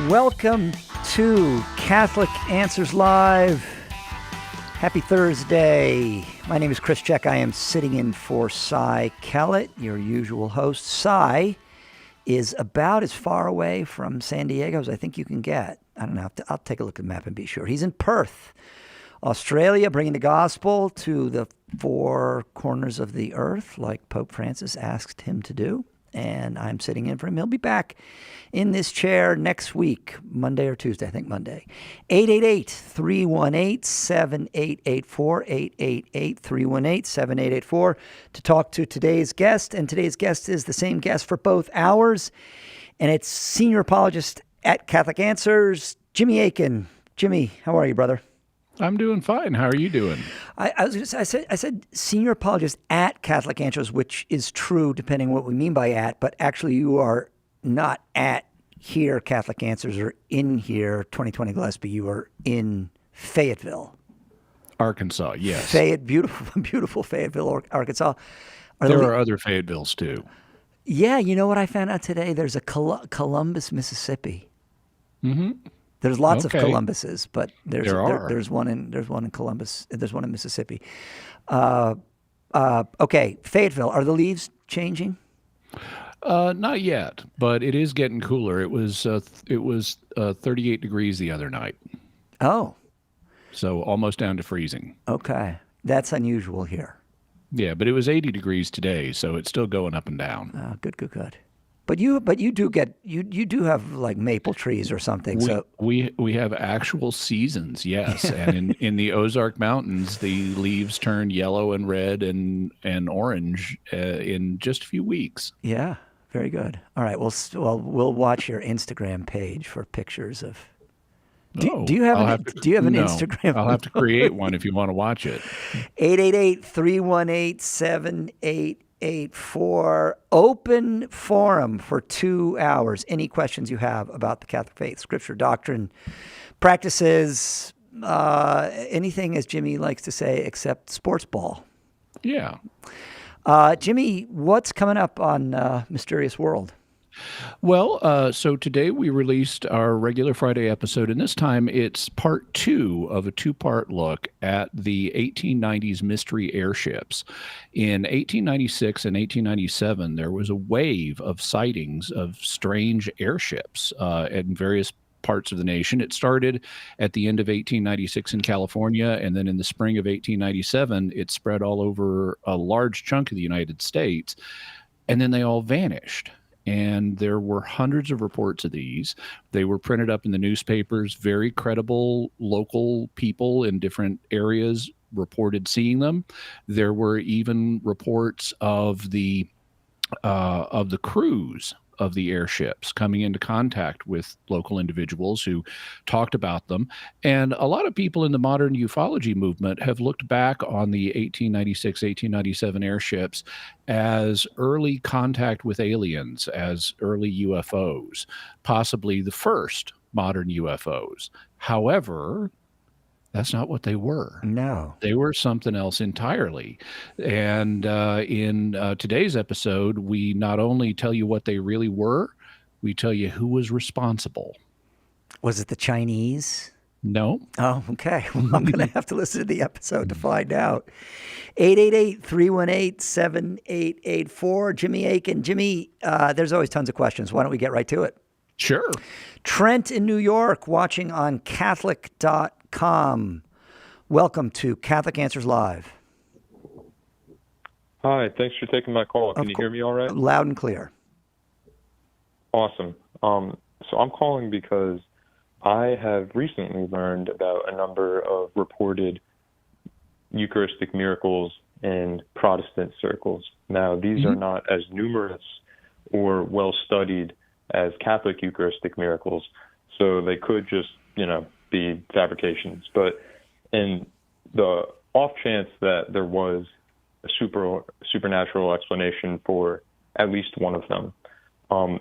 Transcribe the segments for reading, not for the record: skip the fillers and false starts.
Welcome to Catholic Answers Live. Happy Thursday. My name is Chris Check. I am sitting in for Cy Kellett, your usual host. Cy is about as far away from San Diego as I think you can get. I don't know. I'll take a look at the map and be sure. He's in Perth, Australia, bringing the gospel to the four corners of the earth, like Pope Francis asked him to do. And I'm sitting in for him. He'll be back in this chair next week, Monday or Tuesday, I think Monday. 888-318-7884, 888-318-7884 to talk to today's guest. And today's guest is the same guest for both hours. And it's senior apologist at Catholic Answers, Jimmy Akin. Jimmy, how are you, brother? I'm doing fine. How are you doing? I said senior apologist at Catholic Answers, which is true depending on what we mean by at, but actually you are not at here Catholic Answers or in here 2020 Gillespie. You are in Fayetteville, Arkansas. Yes. Beautiful Fayetteville, Arkansas. There are other Fayettevilles too. Yeah, you know what I found out today? There's a Columbus, Mississippi. Mm-hmm. There's lots of Columbuses, but there's one in Columbus. There's one in Mississippi. Okay, Fayetteville. Are the leaves changing? Not yet, but it is getting cooler. It was 38 degrees the other night. Oh, so almost down to freezing. Okay, that's unusual here. Yeah, but it was 80 degrees today, so it's still going up and down. Good. But you do have like maple trees or something. We have actual seasons, yes. And in the Ozark Mountains, the leaves turn yellow and red and orange in just a few weeks. Yeah, very good. All right, we'll watch your Instagram page for pictures of. Do you have an Instagram? I'll have to create one if you want to watch it. 888-318-7884. Open forum for 2 hours. Any questions you have about the Catholic faith, scripture, doctrine, practices, anything, as Jimmy likes to say, except sports ball. Yeah. Jimmy, what's coming up on Mysterious World? Well, so today we released our regular Friday episode, and this time it's part 2 of a 2-part look at the 1890s mystery airships. In 1896 and 1897, there was a wave of sightings of strange airships in various parts of the nation. It started at the end of 1896 in California, and then in the spring of 1897, it spread all over a large chunk of the United States, and then they all vanished. And there were hundreds of reports of these. They were printed up in the newspapers. Very credible local people in different areas reported seeing them. There were even reports of the crews of the airships coming into contact with local individuals who talked about them. And a lot of people in the modern ufology movement have looked back on the 1896, 1897 airships as early contact with aliens, as early UFOs, possibly the first modern UFOs. However, that's not what they were. No. They were something else entirely. And in today's episode, we not only tell you what they really were, we tell you who was responsible. Was it the Chinese? No. Oh, okay. Well, I'm going to have to listen to the episode to find out. 888-318-7884. Jimmy Akin. Jimmy, there's always tons of questions. Why don't we get right to it? Sure. Trent in New York, watching on Catholic.com. Welcome to Catholic Answers Live. Hi, thanks for taking my call. Can you hear me all right? Loud and clear. Awesome. So I'm calling because I have recently learned about a number of reported Eucharistic miracles in Protestant circles. Now, these are not as numerous or well-studied as Catholic Eucharistic miracles, so they could just, be fabrications. But in the off chance that there was a supernatural explanation for at least one of them, I'm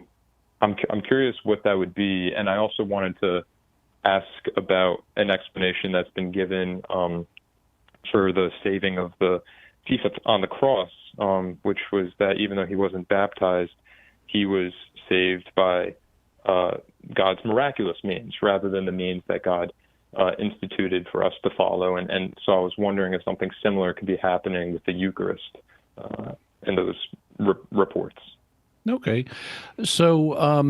curious what that would be, and I also wanted to ask about an explanation that's been given for the saving of the thief on the cross, which was that even though he wasn't baptized, he was saved by God's miraculous means rather than the means that God instituted for us to follow. And so I was wondering if something similar could be happening with the Eucharist in those reports. Okay. So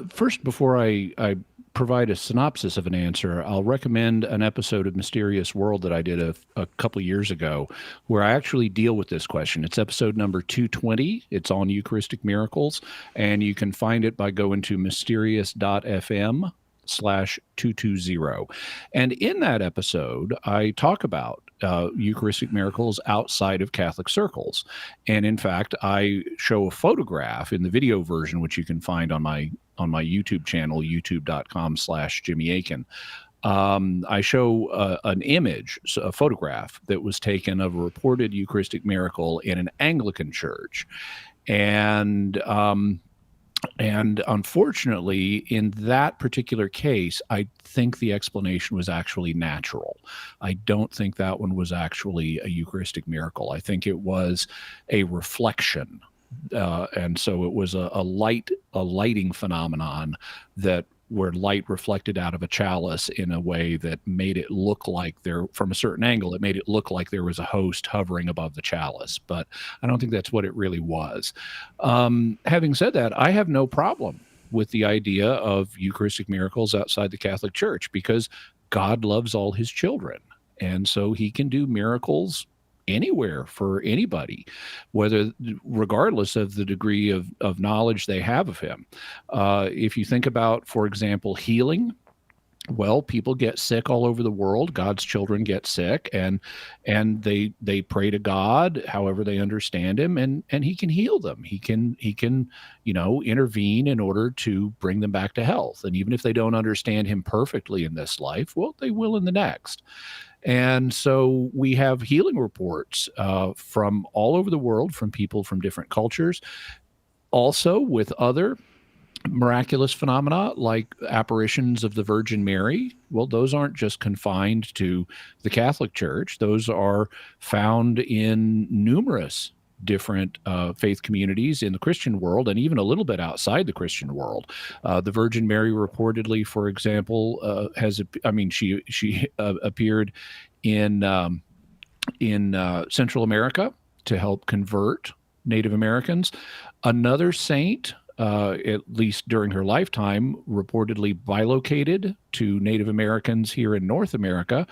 first, before I provide a synopsis of an answer, I'll recommend an episode of Mysterious World that I did a couple of years ago where I actually deal with this question. It's episode number 220. It's on Eucharistic miracles, and you can find it by going to mysterious.fm/220. And in that episode, I talk about Eucharistic miracles outside of Catholic circles. And in fact, I show a photograph in the video version, which you can find on my YouTube channel, youtube.com/Jimmy Akin. I show an image, a photograph that was taken of a reported Eucharistic miracle in an Anglican church. And unfortunately, in that particular case, I think the explanation was actually natural. I don't think that one was actually a Eucharistic miracle. I think it was a reflection. And so it was a lighting phenomenon where light reflected out of a chalice in a way that made it look like from a certain angle, it made it look like there was a host hovering above the chalice. But I don't think that's what it really was. Having said that, I have no problem with the idea of Eucharistic miracles outside the Catholic Church because God loves all his children. And so he can do miracles anywhere for anybody, regardless of the degree of knowledge they have of him. If you think about, for example, healing, well, people get sick all over the world. God's children get sick, and they pray to God, however they understand him, and he can heal them. He can intervene in order to bring them back to health. And even if they don't understand him perfectly in this life, well, they will in the next. And so we have healing reports from all over the world, from people from different cultures, also with other miraculous phenomena like apparitions of the Virgin Mary. Well, those aren't just confined to the Catholic Church. Those are found in numerous different faith communities in the Christian world and even a little bit outside the Christian world. The Virgin Mary reportedly, for example, she appeared in Central America to help convert Native Americans. Another saint, at least during her lifetime, reportedly bilocated to Native Americans here in North America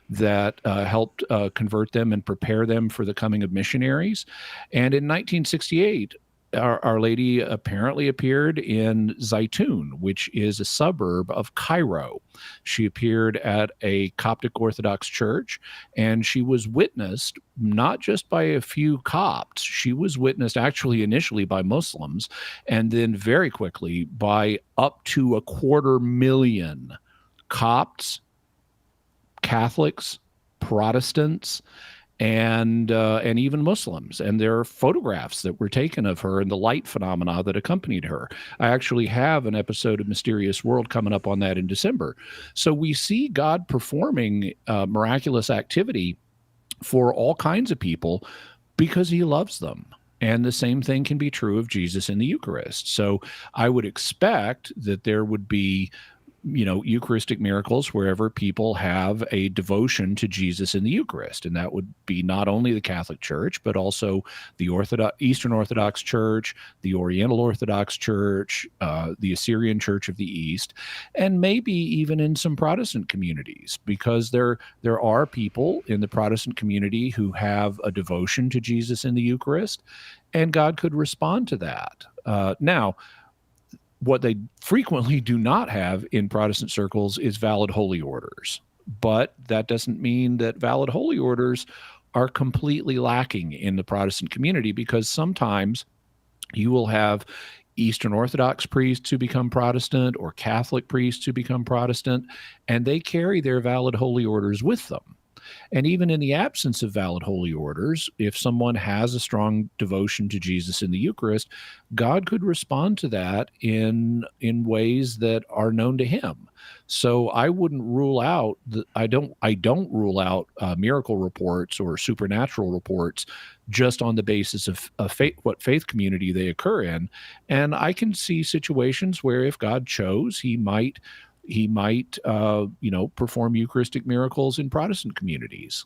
that helped convert them and prepare them for the coming of missionaries. And in 1968, Our Lady apparently appeared in Zaytun, which is a suburb of Cairo. She appeared at a Coptic Orthodox church, and she was witnessed not just by a few Copts. She was witnessed actually initially by Muslims, and then very quickly by up to 250,000 Copts, Catholics, Protestants, and even Muslims. And there are photographs that were taken of her and the light phenomena that accompanied her. I actually have an episode of Mysterious World coming up on that in December. So we see God performing miraculous activity for all kinds of people because he loves them. And the same thing can be true of Jesus in the Eucharist. So I would expect that there would be Eucharistic miracles wherever people have a devotion to Jesus in the Eucharist. And that would be not only the Catholic Church, but also the Eastern Orthodox Church, the Oriental Orthodox Church, the Assyrian Church of the East, and maybe even in some Protestant communities, because there are people in the Protestant community who have a devotion to Jesus in the Eucharist, and God could respond to that. Now, what they frequently do not have in Protestant circles is valid holy orders. But that doesn't mean that valid holy orders are completely lacking in the Protestant community, because sometimes you will have Eastern Orthodox priests who become Protestant or Catholic priests who become Protestant, and they carry their valid holy orders with them. And even in the absence of valid holy orders, if someone has a strong devotion to Jesus in the Eucharist, God could respond to that in ways that are known to him. So I wouldn't rule out I don't rule out miracle reports or supernatural reports just on the basis of faith, what faith community they occur in. And I can see situations where if God chose, he might perform Eucharistic miracles in Protestant communities.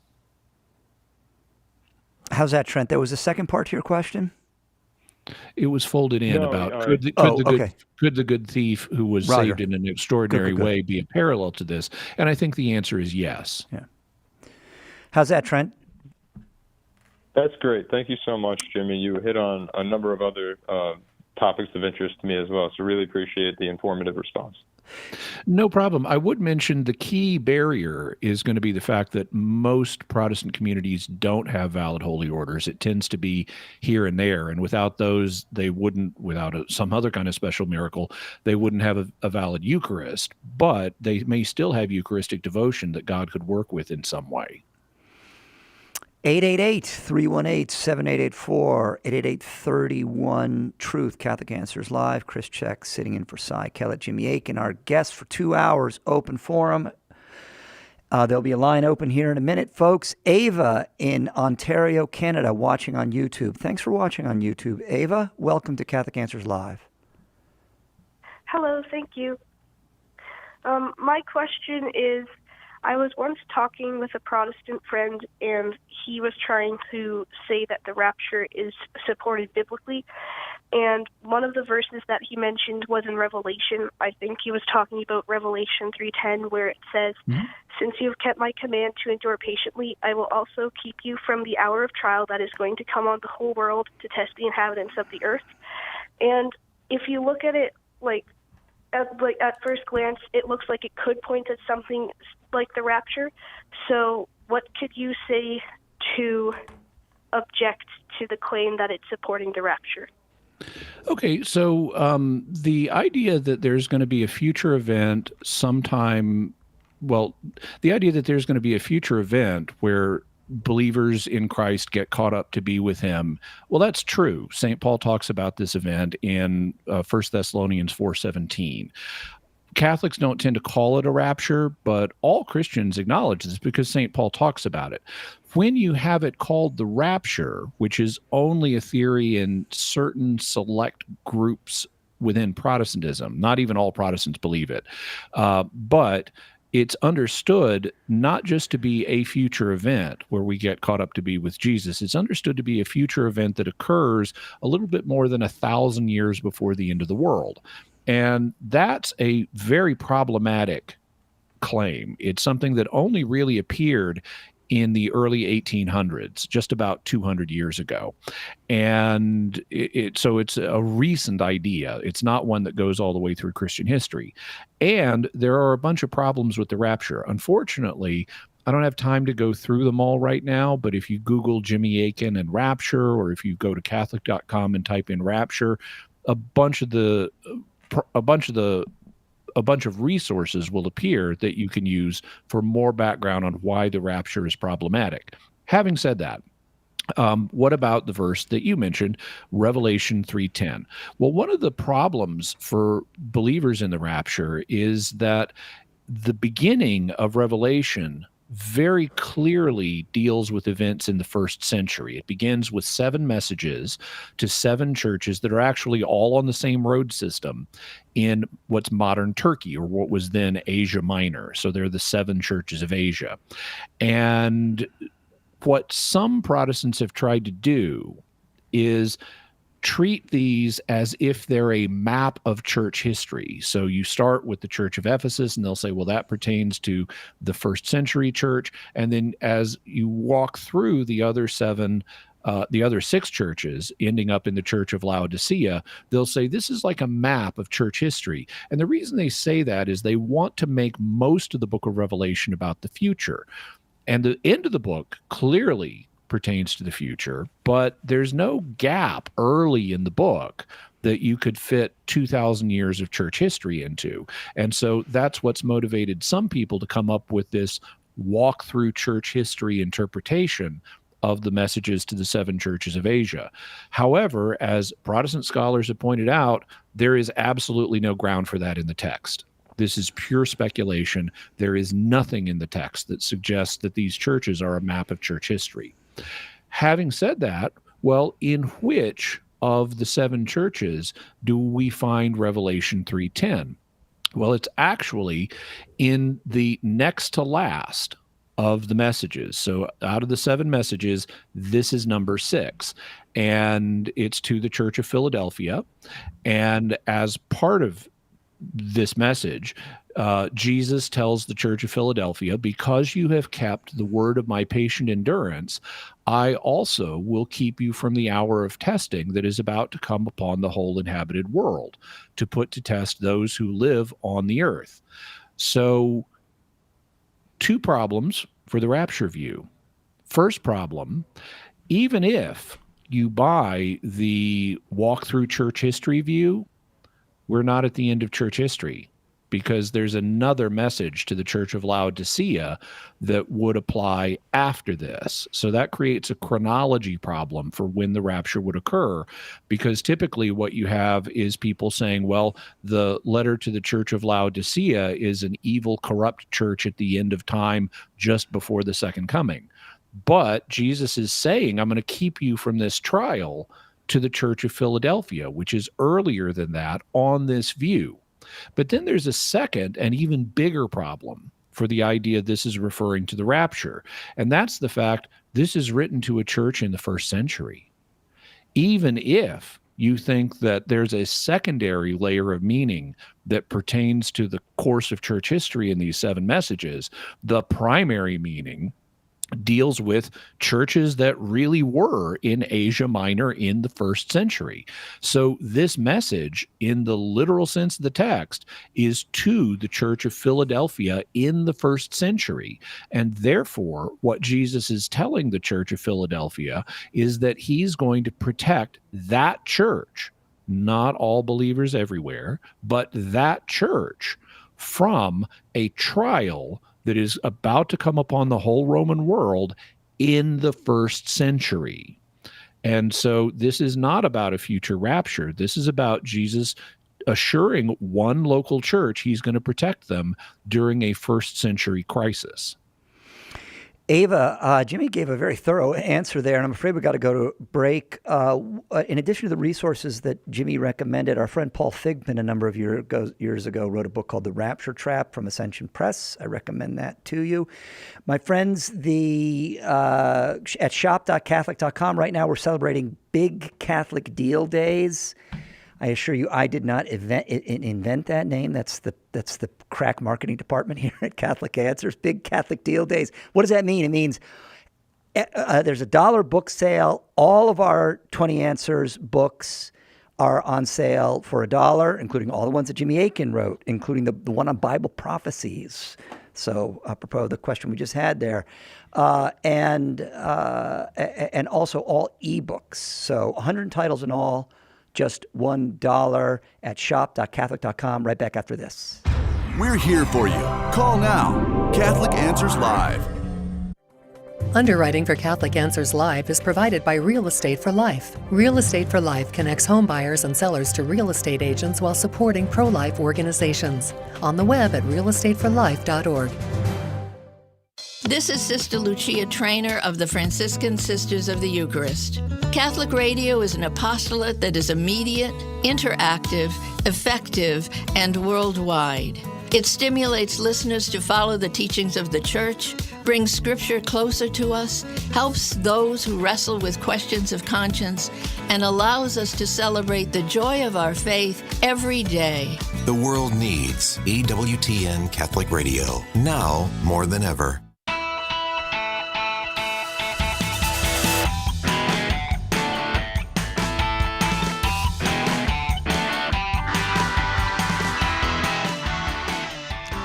How's that, Trent? There was a second part to your question? It was folded in about could the good thief who was saved in an extraordinary way be a parallel to this? And I think the answer is yes. Yeah. How's that, Trent? That's great. Thank you so much, Jimmy. You hit on a number of other topics of interest to me as well, so really appreciate the informative response. No problem. I would mention the key barrier is going to be the fact that most Protestant communities don't have valid holy orders. It tends to be here and there, and without those, they wouldn't, without some other kind of special miracle, they wouldn't have a valid Eucharist, but they may still have Eucharistic devotion that God could work with in some way. 888-318-7884, 888-31-TRUTH, Catholic Answers Live. Chris Check sitting in for CAlive, Jimmy Akin, our guest for 2 hours, open forum. There'll be a line open here in a minute, folks. Ava in Ontario, Canada, watching on YouTube. Thanks for watching on YouTube. Ava, welcome to Catholic Answers Live. Hello, thank you. My question is, I was once talking with a Protestant friend, and he was trying to say that the rapture is supported biblically. And one of the verses that he mentioned was in Revelation. I think he was talking about Revelation 3:10, where it says, "Since you have kept my command to endure patiently, I will also keep you from the hour of trial that is going to come on the whole world to test the inhabitants of the earth." And if you look at it at first glance, it looks like it could point at something like the rapture. So what could you say to object to the claim that it's supporting the rapture? Okay, so the idea that there's going to be a future event where believers in Christ get caught up to be with him. Well, that's true. St. Paul talks about this event in 1 Thessalonians 4:17. Catholics don't tend to call it a rapture, but all Christians acknowledge this because St. Paul talks about it. When you have it called the rapture, which is only a theory in certain select groups within Protestantism, not even all Protestants believe it, but it's understood not just to be a future event where we get caught up to be with Jesus. It's understood to be a future event that occurs a little bit more than 1,000 years before the end of the world. And that's a very problematic claim. It's something that only really appeared in the early 1800s, just about 200 years ago. And so it's a recent idea. It's not one that goes all the way through Christian history. And there are a bunch of problems with the rapture. Unfortunately, I don't have time to go through them all right now, but if you Google Jimmy Akin and rapture, or if you go to Catholic.com and type in rapture, a bunch of resources will appear that you can use for more background on why the rapture is problematic. Having said that, what about the verse that you mentioned, Revelation 3:10? Well, one of the problems for believers in the rapture is that the beginning of Revelation very clearly deals with events in the first century. It begins with 7 messages to 7 churches that are actually all on the same road system in what's modern Turkey, or what was then Asia Minor. So they're the 7 churches of Asia. And what some Protestants have tried to do is treat these as if they're a map of church history. So you start with the Church of Ephesus, and they'll say, well, that pertains to the first century church. And then as you walk through the other 6 churches, ending up in the Church of Laodicea, they'll say this is like a map of church history. And the reason they say that is they want to make most of the book of Revelation about the future. And the end of the book clearly pertains to the future, but there's no gap early in the book that you could fit 2,000 years of church history into. And so that's what's motivated some people to come up with this walk through church history interpretation of the messages to the 7 churches of Asia. However, as Protestant scholars have pointed out, there is absolutely no ground for that in the text. This is pure speculation. There is nothing in the text that suggests that these churches are a map of church history. Having said that, well, in which of the 7 churches do we find Revelation 3:10? Well, it's actually in the next to last of the messages. So out of the 7 messages, this is number 6. And it's to the Church of Philadelphia. And as part of this message, Jesus tells the Church of Philadelphia, because you have kept the word of my patient endurance, I also will keep you from the hour of testing that is about to come upon the whole inhabited world, to put to test those who live on the earth. So 2 problems for the rapture view. First problem, even if you buy the walk through church history view, we're not at the end of church history, because there's another message to the Church of Laodicea that would apply after this. So that creates a chronology problem for when the rapture would occur, because typically what you have is people saying, well, the letter to the Church of Laodicea is an evil, corrupt church at the end of time just before the second coming. But Jesus is saying, I'm going to keep you from this trial to the Church of Philadelphia, which is earlier than that on this view. But then there's a second and even bigger problem for the idea this is referring to the rapture, and that's the fact this is written to a church in the 1st century. Even if you think that there's a secondary layer of meaning that pertains to the course of church history in these 7 messages, the primary meaning deals with churches that really were in Asia Minor in the 1st century. So this message, in the literal sense of the text, is to the Church of Philadelphia in the 1st century. And therefore, what Jesus is telling the Church of Philadelphia is that he's going to protect that church, not all believers everywhere, but that church, from a trial that is about to come upon the whole Roman world in the 1st century. And so this is not about a future rapture. This is about Jesus assuring one local church he's going to protect them during a 1st century crisis. Ava, Jimmy gave a very thorough answer there, and I'm afraid we got to go to break. In addition to the resources that Jimmy recommended, our friend Paul Figman a number of years ago wrote a book called The Rapture Trap from Ascension Press. I recommend that to you. My friends, at shop.catholic.com right now we're celebrating Big Catholic Deal Days. I assure you, I did not invent that name. That's the crack marketing department here at Catholic Answers. Big Catholic Deal Days. What does that mean? It means there's a $1 book sale. All of our 20 Answers books are on sale for $1, including all the ones that Jimmy Akin wrote, including the one on Bible prophecies. So apropos the question we just had there, and also all ebooks. So 100 titles in all. Just $1 at shop.catholic.com right back after this. We're here for you. Call now. Catholic Answers Live. Underwriting for Catholic Answers Live is provided by Real Estate for Life. Real Estate for Life connects home buyers and sellers to real estate agents while supporting pro-life organizations. On the web at realestateforlife.org. This is Sister Lucia Trainer of the Franciscan Sisters of the Eucharist. Catholic radio is an apostolate that is immediate, interactive, effective, and worldwide. It stimulates listeners to follow the teachings of the Church, brings Scripture closer to us, helps those who wrestle with questions of conscience, and allows us to celebrate the joy of our faith every day. The world needs EWTN Catholic Radio, now more than ever.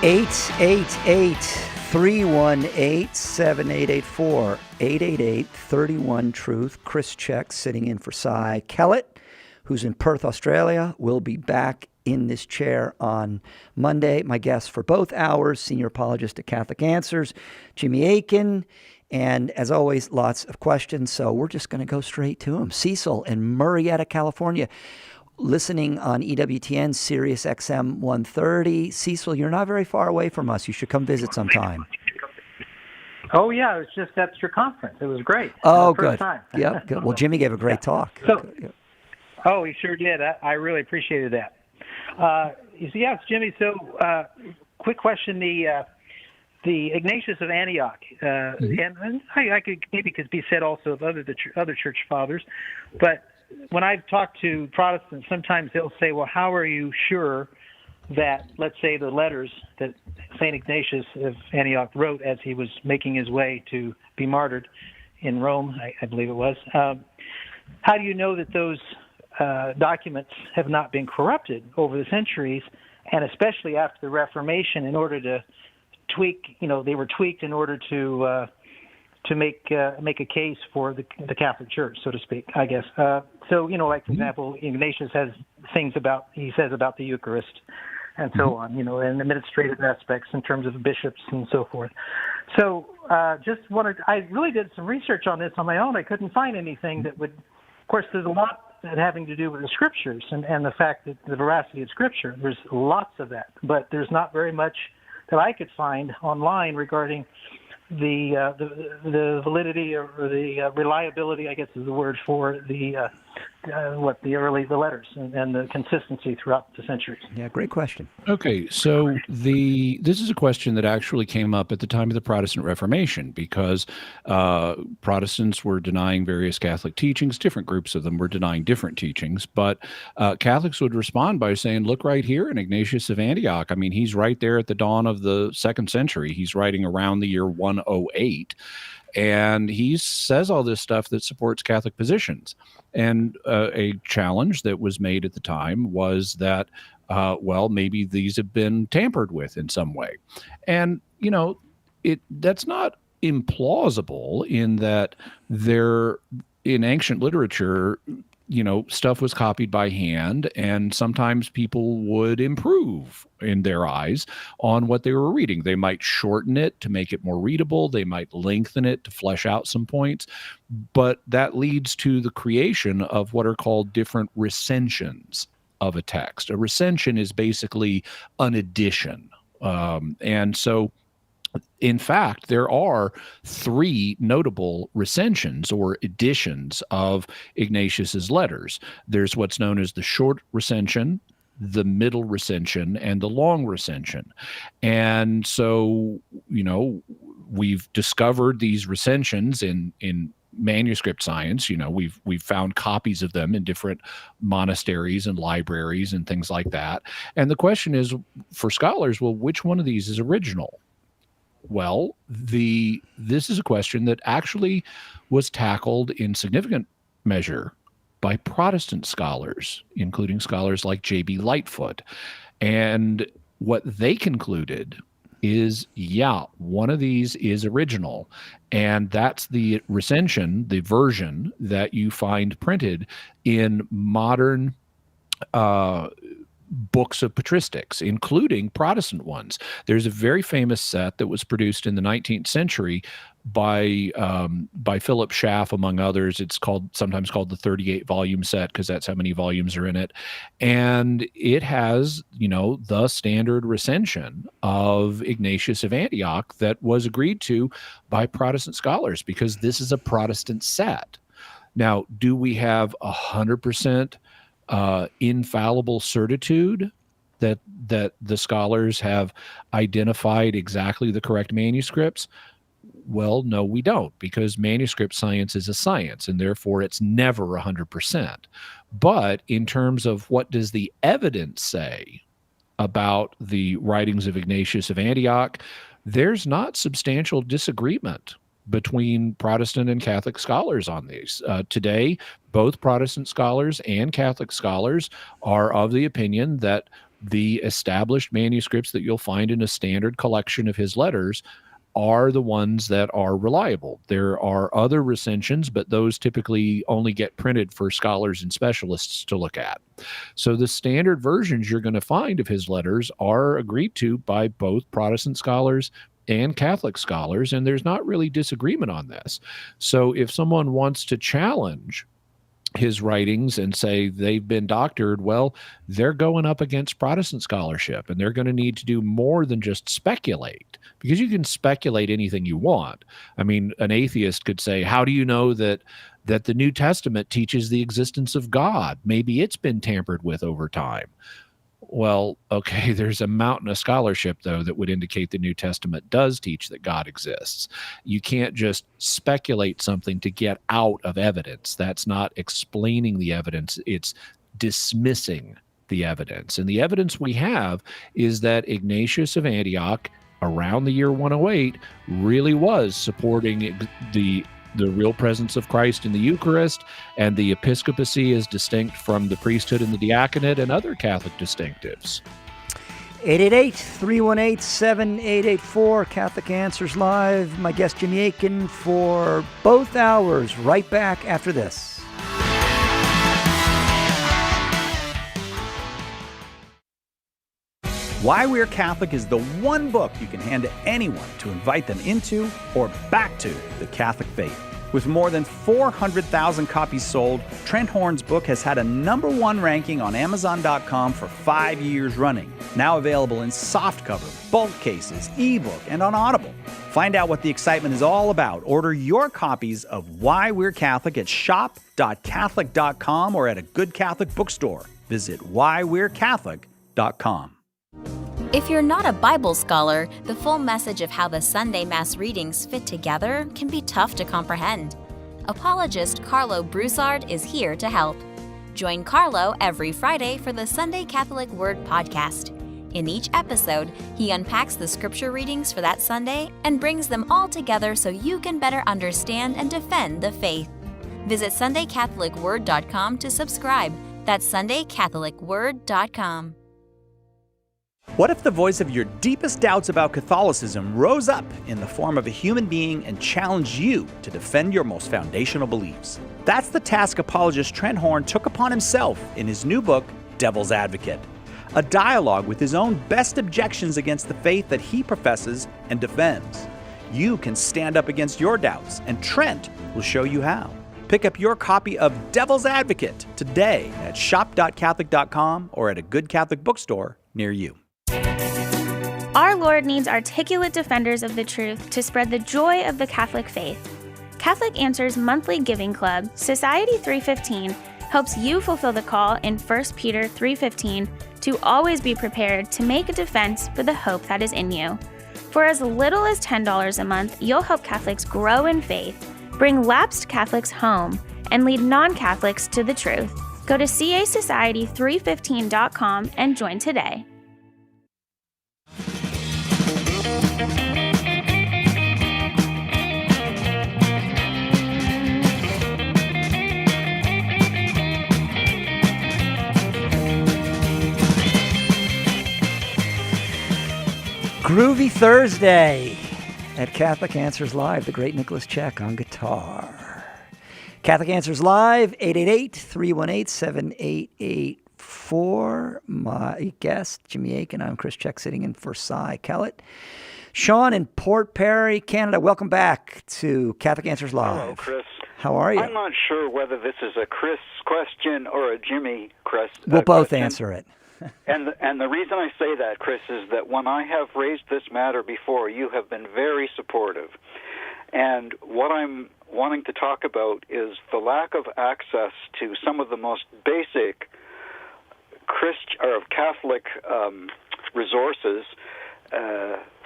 Eight 318-7884, 888-31-TRUTH. Chris Check sitting in for Cy Kellett. who's in Perth, Australia, will be back in this chair on Monday. My guest for both hours, senior apologist at Catholic Answers, Jimmy Akin. And as always, lots of questions. So we're just going to go straight to him. Cecil in Murrieta, California, listening on EWTN Sirius XM 130. Cecil, you're not very far away from us. You should come visit sometime. Oh, yeah. It was just at your conference. It was great. Oh, First good. time. Yep, good. Well, Jimmy gave a great talk. Oh, he sure did. I really appreciated that. Yes, Jimmy. So, quick question: the Ignatius of Antioch, and I could maybe could be said also of other church fathers, but when I've talked to Protestants, sometimes they'll say, "Well, how are you sure that, let's say, the letters that Saint Ignatius of Antioch wrote as he was making his way to be martyred in Rome, I believe it was, how do you know that those documents have not been corrupted over the centuries, and especially after the Reformation, in order to tweak, they were tweaked in order to make a case for the Catholic Church, so to speak, I guess. So, like, for example, Ignatius has things he says about the Eucharist and so on, and administrative aspects in terms of bishops and so forth. So I really did some research on this on my own. I couldn't find anything that would, of course, there's a lot that having to do with the Scriptures and the fact that the veracity of Scripture. There's lots of that, but there's not very much that I could find online regarding the validity or the reliability, I guess is the word for the letters and the consistency throughout the centuries. Yeah, great question. Okay, so this is a question that actually came up at the time of the Protestant Reformation, because Protestants were denying various Catholic teachings. Different groups of them were denying different teachings, but Catholics would respond by saying, look right here in Ignatius of Antioch. I mean, he's right there at the dawn of the 2nd century. He's writing around the year 108. And he says all this stuff that supports Catholic positions. And a challenge that was made at the time was that, maybe these have been tampered with in some way. And, that's not implausible in that in ancient literature, stuff was copied by hand, and sometimes people would improve in their eyes on what they were reading. They might shorten it to make it more readable. They might lengthen it to flesh out some points. But that leads to the creation of what are called different recensions of a text. A recension is basically an addition. And so, in fact, there are 3 notable recensions or editions of Ignatius's letters. There's what's known as the short recension, the middle recension, and the long recension. And so, we've discovered these recensions in manuscript science. We've found copies of them in different monasteries and libraries and things like that. And the question is, for scholars, well, which one of these is original? Well, this is a question that actually was tackled in significant measure by Protestant scholars, including scholars like J.B. Lightfoot. And what they concluded is, one of these is original. And that's the recension, the version that you find printed in modern books of patristics, including Protestant ones. There's a very famous set that was produced in the 19th century by Philip Schaff, among others. It's sometimes called the 38-volume set, because that's how many volumes are in it. And it has, the standard recension of Ignatius of Antioch that was agreed to by Protestant scholars, because this is a Protestant set. Now, do we have 100% infallible certitude that the scholars have identified exactly the correct manuscripts? Well, no, we don't, because manuscript science is a science, and therefore it's never 100%. But in terms of what does the evidence say about the writings of Ignatius of Antioch, there's not substantial disagreement between Protestant and Catholic scholars on these. Today, both Protestant scholars and Catholic scholars are of the opinion that the established manuscripts that you'll find in a standard collection of his letters are the ones that are reliable. There are other recensions, but those typically only get printed for scholars and specialists to look at. So the standard versions you're going to find of his letters are agreed to by both Protestant scholars and Catholic scholars, and there's not really disagreement on this. So if someone wants to challenge his writings and say they've been doctored, well, they're going up against Protestant scholarship, and they're going to need to do more than just speculate, because you can speculate anything you want. I mean, an atheist could say, how do you know that the New Testament teaches the existence of God? Maybe it's been tampered with over time. Well, okay, there's a mountain of scholarship, though, that would indicate the New Testament does teach that God exists. You can't just speculate something to get out of evidence. That's not explaining the evidence. It's dismissing the evidence. And the evidence we have is that Ignatius of Antioch, around the year 108, really was supporting the real presence of Christ in the Eucharist, and the episcopacy is distinct from the priesthood and the diaconate and other Catholic distinctives. 888-318-7884, Catholic Answers Live. My guest, Jimmy Akin, for both hours, right back after this. Why We're Catholic is the one book you can hand to anyone to invite them into or back to the Catholic faith. With more than 400,000 copies sold, Trent Horn's book has had a #1 ranking on Amazon.com for 5 years running. Now available in softcover, bulk cases, ebook, and on Audible. Find out what the excitement is all about. Order your copies of Why We're Catholic at shop.catholic.com or at a good Catholic bookstore. Visit whywe'recatholic.com. If you're not a Bible scholar, the full message of how the Sunday Mass readings fit together can be tough to comprehend. Apologist Carlo Broussard is here to help. Join Carlo every Friday for the Sunday Catholic Word podcast. In each episode, he unpacks the scripture readings for that Sunday and brings them all together so you can better understand and defend the faith. Visit SundayCatholicWord.com to subscribe. That's SundayCatholicWord.com. What if the voice of your deepest doubts about Catholicism rose up in the form of a human being and challenged you to defend your most foundational beliefs? That's the task apologist Trent Horn took upon himself in his new book, Devil's Advocate, a dialogue with his own best objections against the faith that he professes and defends. You can stand up against your doubts, and Trent will show you how. Pick up your copy of Devil's Advocate today at shop.catholic.com or at a good Catholic bookstore near you. Our Lord needs articulate defenders of the truth to spread the joy of the Catholic faith. Catholic Answers monthly giving club, Society 315, helps you fulfill the call in 1 Peter 3:15 to always be prepared to make a defense for the hope that is in you. For as little as $10 a month, you'll help Catholics grow in faith, bring lapsed Catholics home, and lead non-Catholics to the truth. Go to casociety315.com and join today. Groovy Thursday at Catholic Answers Live, the great Nicholas Check on guitar. Catholic Answers Live, 888-318-7884. My guest, Jimmy Akin. I'm Chris Check, sitting in for CAlive. Sean in Port Perry, Canada. Welcome back to Catholic Answers Live. Hello, Chris. How are you? I'm not sure whether this is a Chris question or a Jimmy question. We'll both answer it. And the reason I say that, Chris, is that when I have raised this matter before, you have been very supportive. And what I'm wanting to talk about is the lack of access to some of the most basic Catholic resources,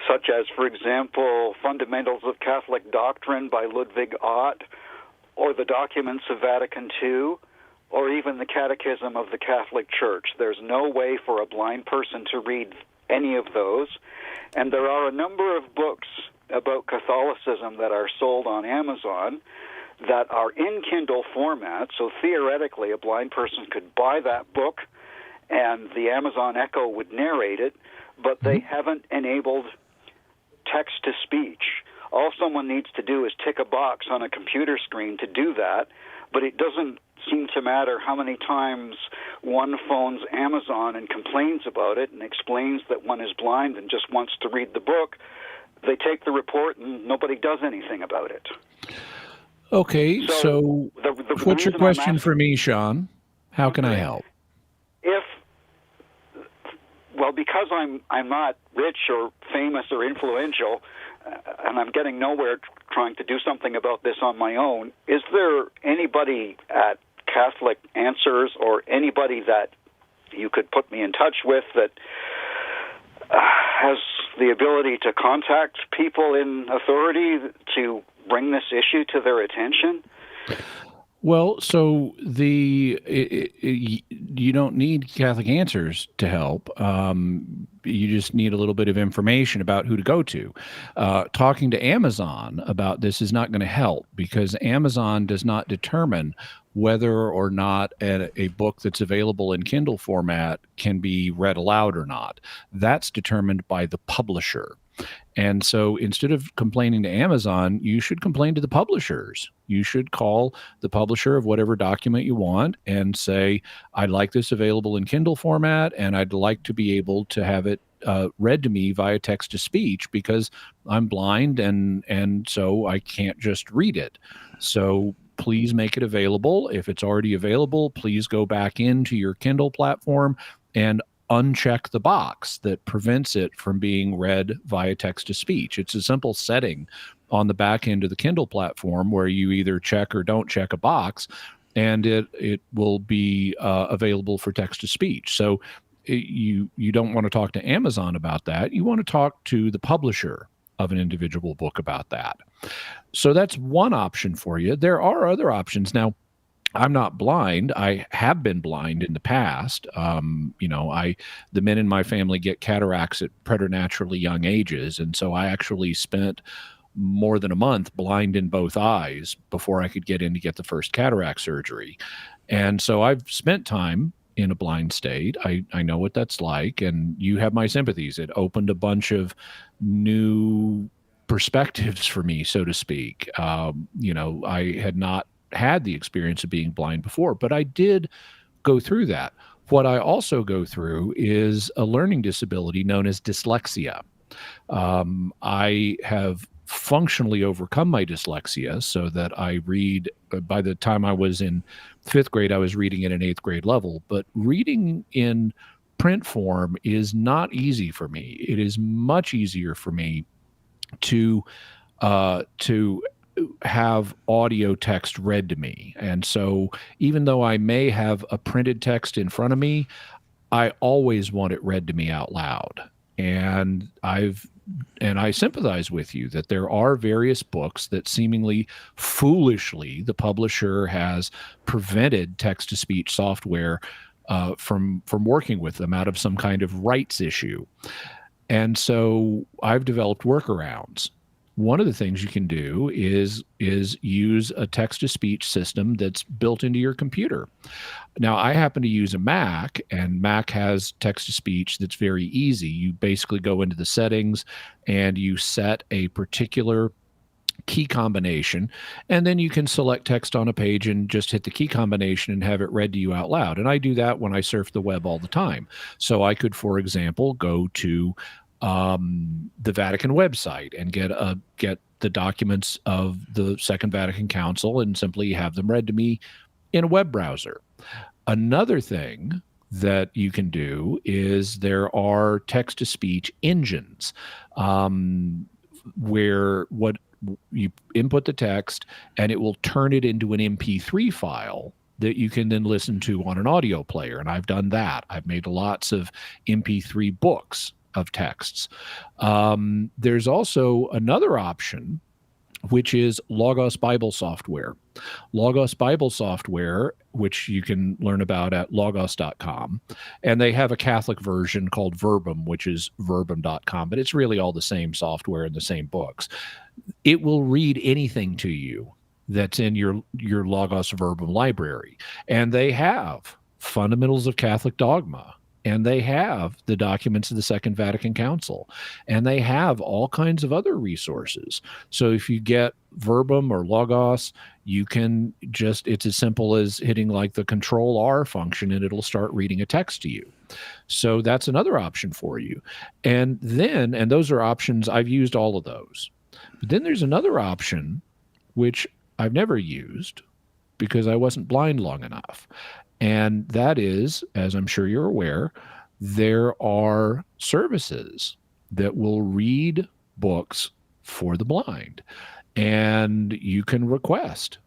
such as, for example, Fundamentals of Catholic Doctrine by Ludwig Ott, or the documents of Vatican II, or even the Catechism of the Catholic Church. There's no way for a blind person to read any of those. And there are a number of books about Catholicism that are sold on Amazon that are in Kindle format, so theoretically a blind person could buy that book and the Amazon Echo would narrate it, but they haven't enabled text to speech. All someone needs to do is tick a box on a computer screen to do that, but it doesn't seem to matter how many times one phones Amazon and complains about it and explains that one is blind and just wants to read the book. They take the report and nobody does anything about it. Okay, so what's your question for me, Sean? How can I help? Because I'm not rich or famous or influential, and I'm getting nowhere trying to do something about this on my own, is there anybody at Catholic Answers or anybody that you could put me in touch with that has the ability to contact people in authority to bring this issue to their attention? Well, so you don't need Catholic Answers to help. You just need a little bit of information about who to go to. Talking to Amazon about this is not going to help, because Amazon does not determine whether or not a book that's available in Kindle format can be read aloud or not. That's determined by the publisher. And so instead of complaining to Amazon, you should complain to the publishers. You should call the publisher of whatever document you want and say, I'd like this available in Kindle format, and I'd like to be able to have it read to me via text to speech, because I'm blind and so I can't just read it. So please make it available. If it's already available, please go back into your Kindle platform and uncheck the box that prevents it from being read via text to speech. It's a simple setting on the back end of the Kindle platform where you either check or don't check a box, and it will be available for text to speech. So you don't want to talk to Amazon about that. You want to talk to the publisher of an individual book about that. So that's one option for you. There are other options. Now, I'm not blind. I have been blind in the past. The men in my family get cataracts at preternaturally young ages. And so I actually spent more than a month blind in both eyes before I could get in to get the first cataract surgery. And so I've spent time in a blind state. I know what that's like. And you have my sympathies. It opened a bunch of new perspectives for me, so to speak. I had not had the experience of being blind before, but I did go through that. What I also go through is a learning disability known as dyslexia. I have functionally overcome my dyslexia so that I read, by the time I was in 5th grade, I was reading at an 8th grade level, but reading in print form is not easy for me. It is much easier for me to have audio text read to me. And so even though I may have a printed text in front of me, I always want it read to me out loud. And I sympathize with you that there are various books that seemingly foolishly the publisher has prevented text-to-speech software from working with them out of some kind of rights issue. And so I've developed workarounds. One of the things you can do is use a text-to-speech system that's built into your computer. Now, I happen to use a Mac, and Mac has text-to-speech that's very easy. You basically go into the settings, and you set a particular key combination, and then you can select text on a page and just hit the key combination and have it read to you out loud. And I do that when I surf the web all the time. So I could, for example, go to the Vatican website and get the documents of the Second Vatican Council and simply have them read to me in a web browser. Another thing that you can do is there are text-to-speech engines where what you input the text and it will turn it into an MP3 file that you can then listen to on an audio player. And I've done that. I've made lots of MP3 books of texts. There's also another option, which is Logos Bible software. Logos Bible software, which you can learn about at logos.com. And they have a Catholic version called Verbum, which is verbum.com, but it's really all the same software and the same books. It will read anything to you that's in your Logos Verbum library. And they have Fundamentals of Catholic Dogma, and they have the documents of the Second Vatican Council, and they have all kinds of other resources. So if you get Verbum or Logos, you can just, it's as simple as hitting like the Control R function and it'll start reading a text to you. So that's another option for you. And then, and those are options, I've used all of those. But then there's another option, which I've never used because I wasn't blind long enough. And that is, as I'm sure you're aware, there are services that will read books for the blind. And you can request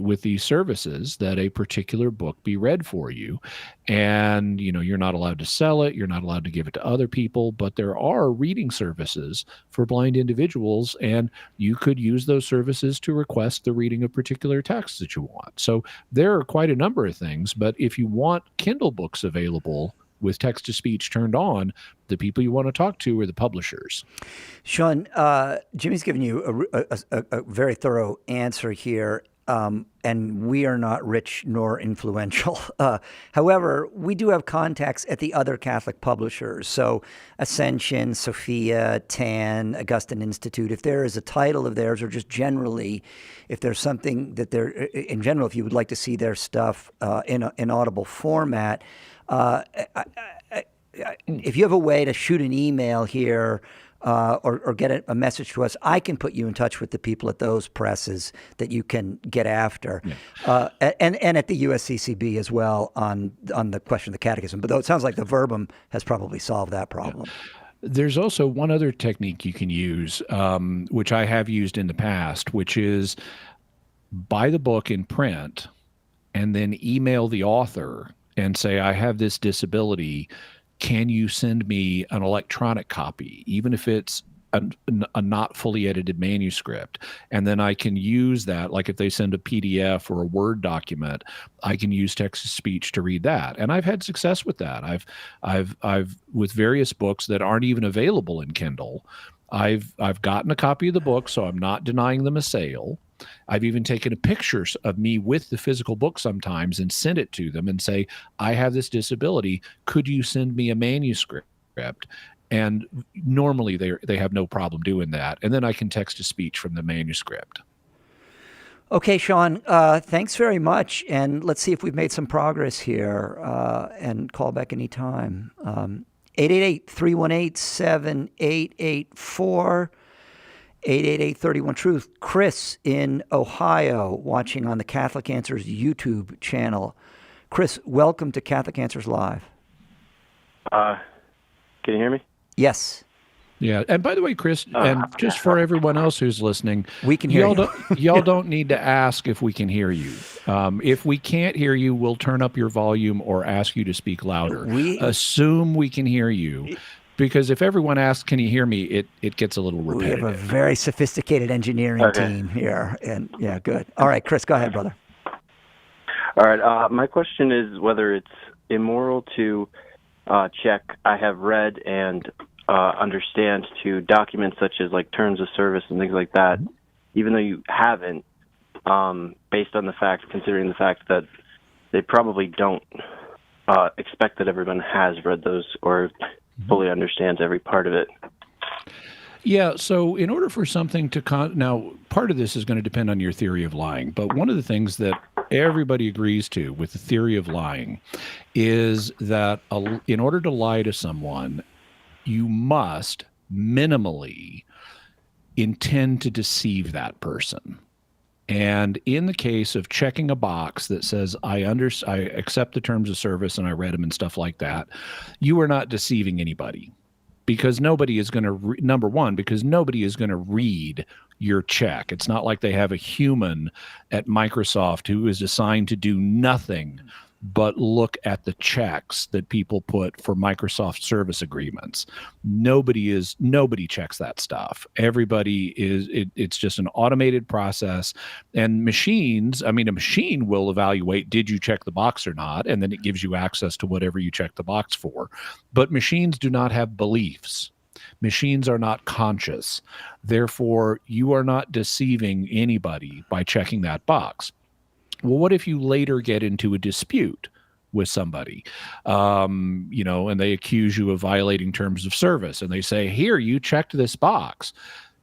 with these services that a particular book be read for you. And, you know, you're not allowed to sell it. You're not allowed to give it to other people, but there are reading services for blind individuals, and you could use those services to request the reading of particular texts that you want. So there are quite a number of things, but if you want Kindle books available with text-to-speech turned on, the people you want to talk to are the publishers. Sean, Jimmy's given you a very thorough answer here. And we are not rich nor influential. However, we do have contacts at the other Catholic publishers. So Ascension, Sophia, TAN, Augustine Institute. If there is a title of theirs, or just generally, if there's something that they're, in general, if you would like to see their stuff in audible format, if you have a way to shoot an email here, or get a message to us, I can put you in touch with the people at those presses that you can get after, and at the USCCB as well on the question of the catechism. But though it sounds like the Verbum has probably solved that problem. Yeah. There's also one other technique you can use, which I have used in the past, which is buy the book in print and then email the author and say, I have this disability. Can you send me an electronic copy, even if it's a not fully edited manuscript? And then I can use that, like if they send a PDF or a Word document, I can use text-to-speech to read that. And I've had success with that. I've with various books that aren't even available in Kindle, I've gotten a copy of the book, so I'm not denying them a sale. I've even taken pictures of me with the physical book sometimes and sent it to them and say, I have this disability. Could you send me a manuscript? And normally they have no problem doing that. And then I can text to speech from the manuscript. Okay, Sean, thanks very much. And let's see if we've made some progress here, and call back anytime. 888-318-7884. 888-31-TRUTH. Chris in Ohio, watching on the Catholic Answers YouTube channel. Chris, welcome to Catholic Answers Live. Can you hear me? Yes. Yeah, and by the way, Chris, and just for everyone else who's listening, we can hear you. Y'all don't need to ask if we can hear you. If we can't hear you, we'll turn up your volume or ask you to speak louder. Assume we can hear you. Because if everyone asks, can you hear me, it gets a little repetitive. We have a very sophisticated engineering team here. And yeah, good. All right, Chris, go ahead, brother. All right. My question is whether it's immoral to check, I have read and understand to documents such as like terms of service and things like that, even though you haven't, based on the fact, considering the fact that they probably don't expect that everyone has read those or fully understands every part of it. Yeah, so in order for something to now, part of this is going to depend on your theory of lying, but one of the things that everybody agrees to with the theory of lying is that in order to lie to someone, you must minimally intend to deceive that person. And in the case of checking a box that says, I accept the terms of service and I read them and stuff like that, you are not deceiving anybody, because nobody is going to, number one, because nobody is going to read your check. It's not like they have a human at Microsoft who is assigned to do nothing but look at the checks that people put for Microsoft service agreements. Nobody checks that stuff. Everybody it's just an automated process. And machines, a machine will evaluate, did you check the box or not? And then it gives you access to whatever you check the box for. But machines do not have beliefs. Machines are not conscious. Therefore, you are not deceiving anybody by checking that box. Well, what if you later get into a dispute with somebody, and they accuse you of violating terms of service, and they say, here, you checked this box.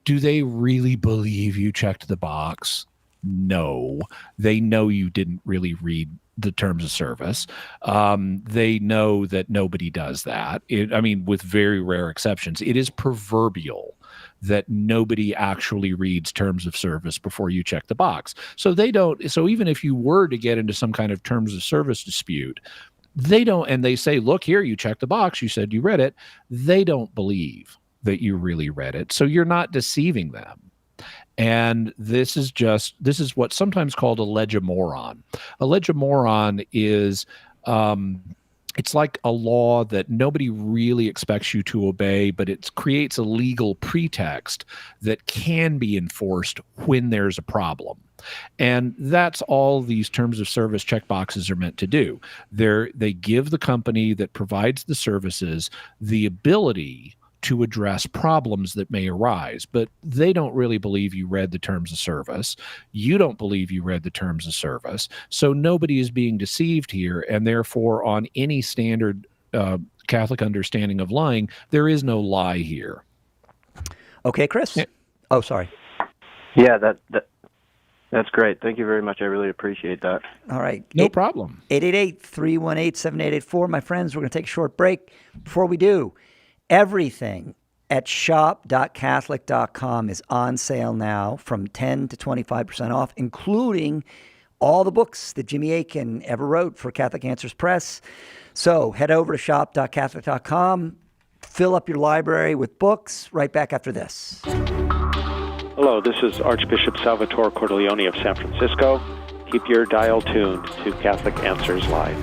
Do they really believe you checked the box? No. They know you didn't really read the terms of service. They know that nobody does that. With very rare exceptions, it is proverbial that nobody actually reads terms of service before you check the box. So they don't. So even if you were to get into some kind of terms of service dispute, they don't. And they say, look, here, you checked the box. You said you read it. They don't believe that you really read it. So you're not deceiving them. And this is what's sometimes called a legislamoron. A legislamoron is, it's like a law that nobody really expects you to obey, but it creates a legal pretext that can be enforced when there's a problem. And that's all these terms of service checkboxes are meant to do. They give the company that provides the services the ability to address problems that may arise, but they don't really believe you read the terms of service. You don't believe you read the terms of service. So nobody is being deceived here, and therefore on any standard Catholic understanding of lying, there is no lie here. Okay, Chris? Oh, sorry. Yeah, that's great. Thank you very much. I really appreciate that. All right. No problem. 888-318-7884. My friends, we're going to take a short break. Before we do, everything at shop.catholic.com is on sale now from 10 to 25% off, including all the books that Jimmy Akin ever wrote for Catholic Answers Press. So head over to shop.catholic.com, fill up your library with books. Right back after this. Hello, this is Archbishop Salvatore Cordileone of San Francisco. Keep your dial tuned to Catholic Answers Live.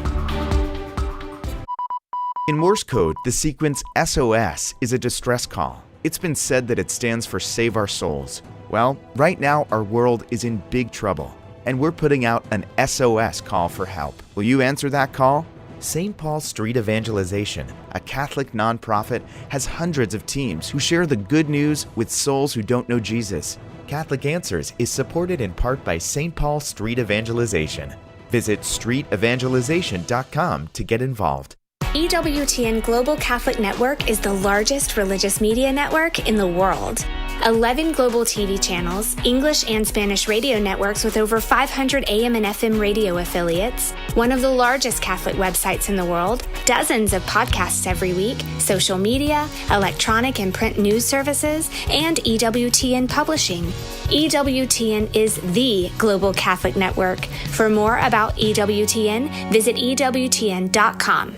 In Morse code, the sequence SOS is a distress call. It's been said that it stands for Save Our Souls. Well, right now our world is in big trouble, and we're putting out an SOS call for help. Will you answer that call? St. Paul Street Evangelization, a Catholic nonprofit, has hundreds of teams who share the good news with souls who don't know Jesus. Catholic Answers is supported in part by St. Paul Street Evangelization. Visit streetevangelization.com to get involved. EWTN Global Catholic Network is the largest religious media network in the world. 11 global TV channels, English and Spanish radio networks with over 500 AM and FM radio affiliates, one of the largest Catholic websites in the world, dozens of podcasts every week, social media, electronic and print news services, and EWTN Publishing. EWTN is the Global Catholic Network. For more about EWTN, visit EWTN.com.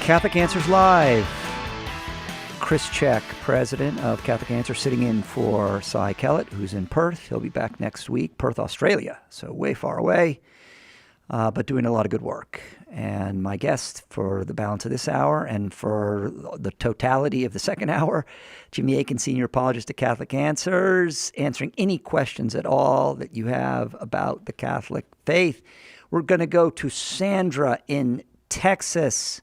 Catholic Answers Live. Chris Check, president of Catholic Answers, sitting in for CAlive, who's in Perth. He'll be back next week, Perth, Australia, so way far away, but doing a lot of good work. And my guest for the balance of this hour and for the totality of the second hour, Jimmy Akin, senior apologist at Catholic Answers, answering any questions at all that you have about the Catholic faith. We're going to go to Sandra in Texas.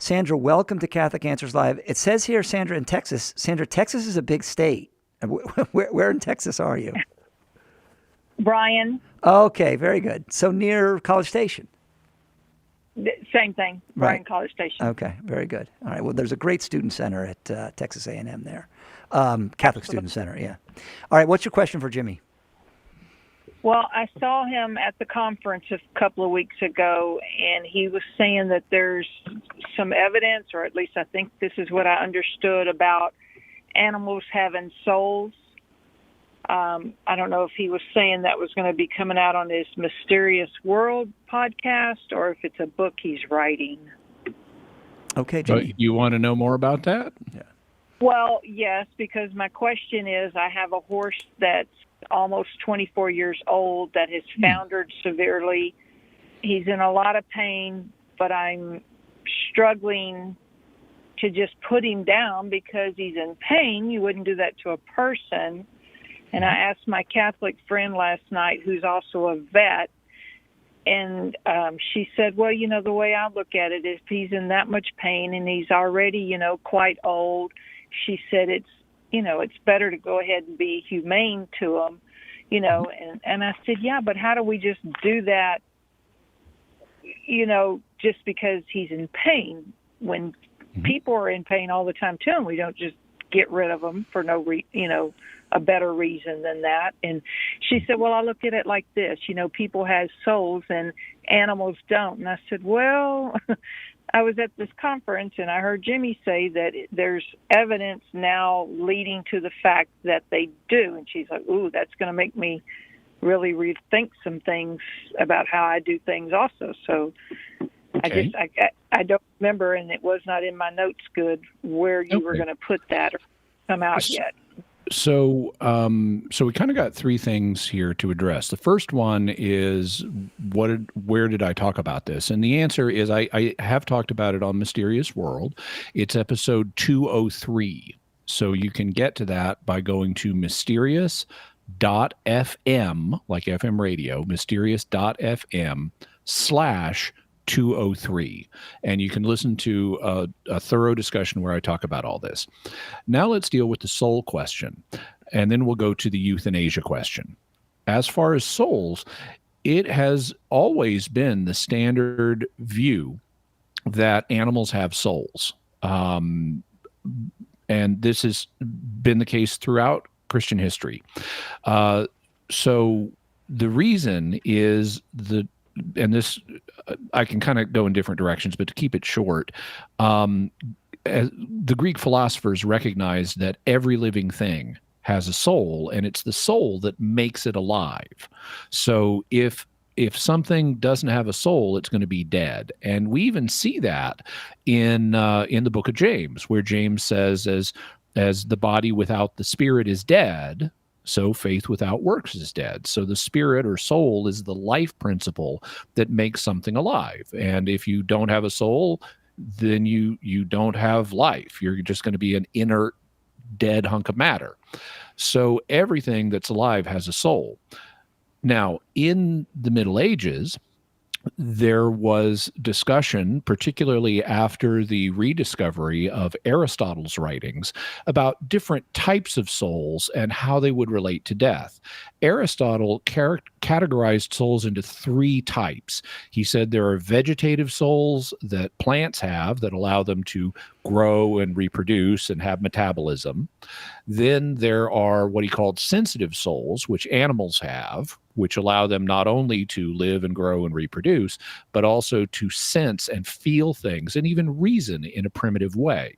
Sandra, welcome to Catholic Answers Live. It says here, Sandra, in Texas. Sandra, Texas is a big state. Where in Texas are you? Bryan. Okay, very good. So near College Station. Same thing, Bryan Right. College Station. Okay, very good. All right, well, there's a great student center at Texas A&M there. Catholic Student Center, yeah. All right, what's your question for Jimmy? Well, I saw him at the conference a couple of weeks ago, and he was saying that there's some evidence, or at least I think this is what I understood, about animals having souls. I don't know if he was saying that was going to be coming out on his Mysterious World podcast, or if it's a book he's writing. Okay, Jimmy. You want to know more about that? Yeah. Well, yes, because my question is, I have a horse that's almost 24 years old that has foundered severely. He's in a lot of pain, but I'm struggling to just put him down because he's in pain. You wouldn't do that to a person. And I asked my Catholic friend last night, who's also a vet, And she said, well, the way I look at it is, if he's in that much pain and he's already, quite old, she said it's better to go ahead and be humane to him, and I said, yeah, but how do we just do that, just because he's in pain, when people are in pain all the time too, and we don't just get rid of them for no a better reason than that. And she said, well, I look at it like this, people have souls and animals don't. And I said, well, I was at this conference and I heard Jimmy say that there's evidence now leading to the fact that they do. And she's like, ooh, that's going to make me really rethink some things about how I do things also. So Okay. I don't remember, and it was not in my notes good, where you were going to put that or come out yet. So we kind of got three things here to address. The first one is where did I talk about this? And the answer is I have talked about it on Mysterious World. It's episode 203. So you can get to that by going to mysterious.fm, like FM radio, mysterious.fm/203. And you can listen to a thorough discussion where I talk about all this. Now let's deal with the soul question, and then we'll go to the euthanasia question. As far as souls, it has always been the standard view that animals have souls. And this has been the case throughout Christian history. So the reason is and this, I can kind of go in different directions, but to keep it short, the Greek philosophers recognized that every living thing has a soul, and it's the soul that makes it alive. So if something doesn't have a soul, it's going to be dead. And we even see that in the book of James, where James says, as the body without the spirit is dead, so faith without works is dead. So the spirit or soul is the life principle that makes something alive. And if you don't have a soul, then you don't have life. You're just going to be an inert, dead hunk of matter. So everything that's alive has a soul. Now, in the Middle Ages, there was discussion, particularly after the rediscovery of Aristotle's writings, about different types of souls and how they would relate to death. Aristotle categorized souls into three types. He said there are vegetative souls that plants have that allow them to grow and reproduce and have metabolism. Then there are what he called sensitive souls, which animals have, which allow them not only to live and grow and reproduce, but also to sense and feel things and even reason in a primitive way.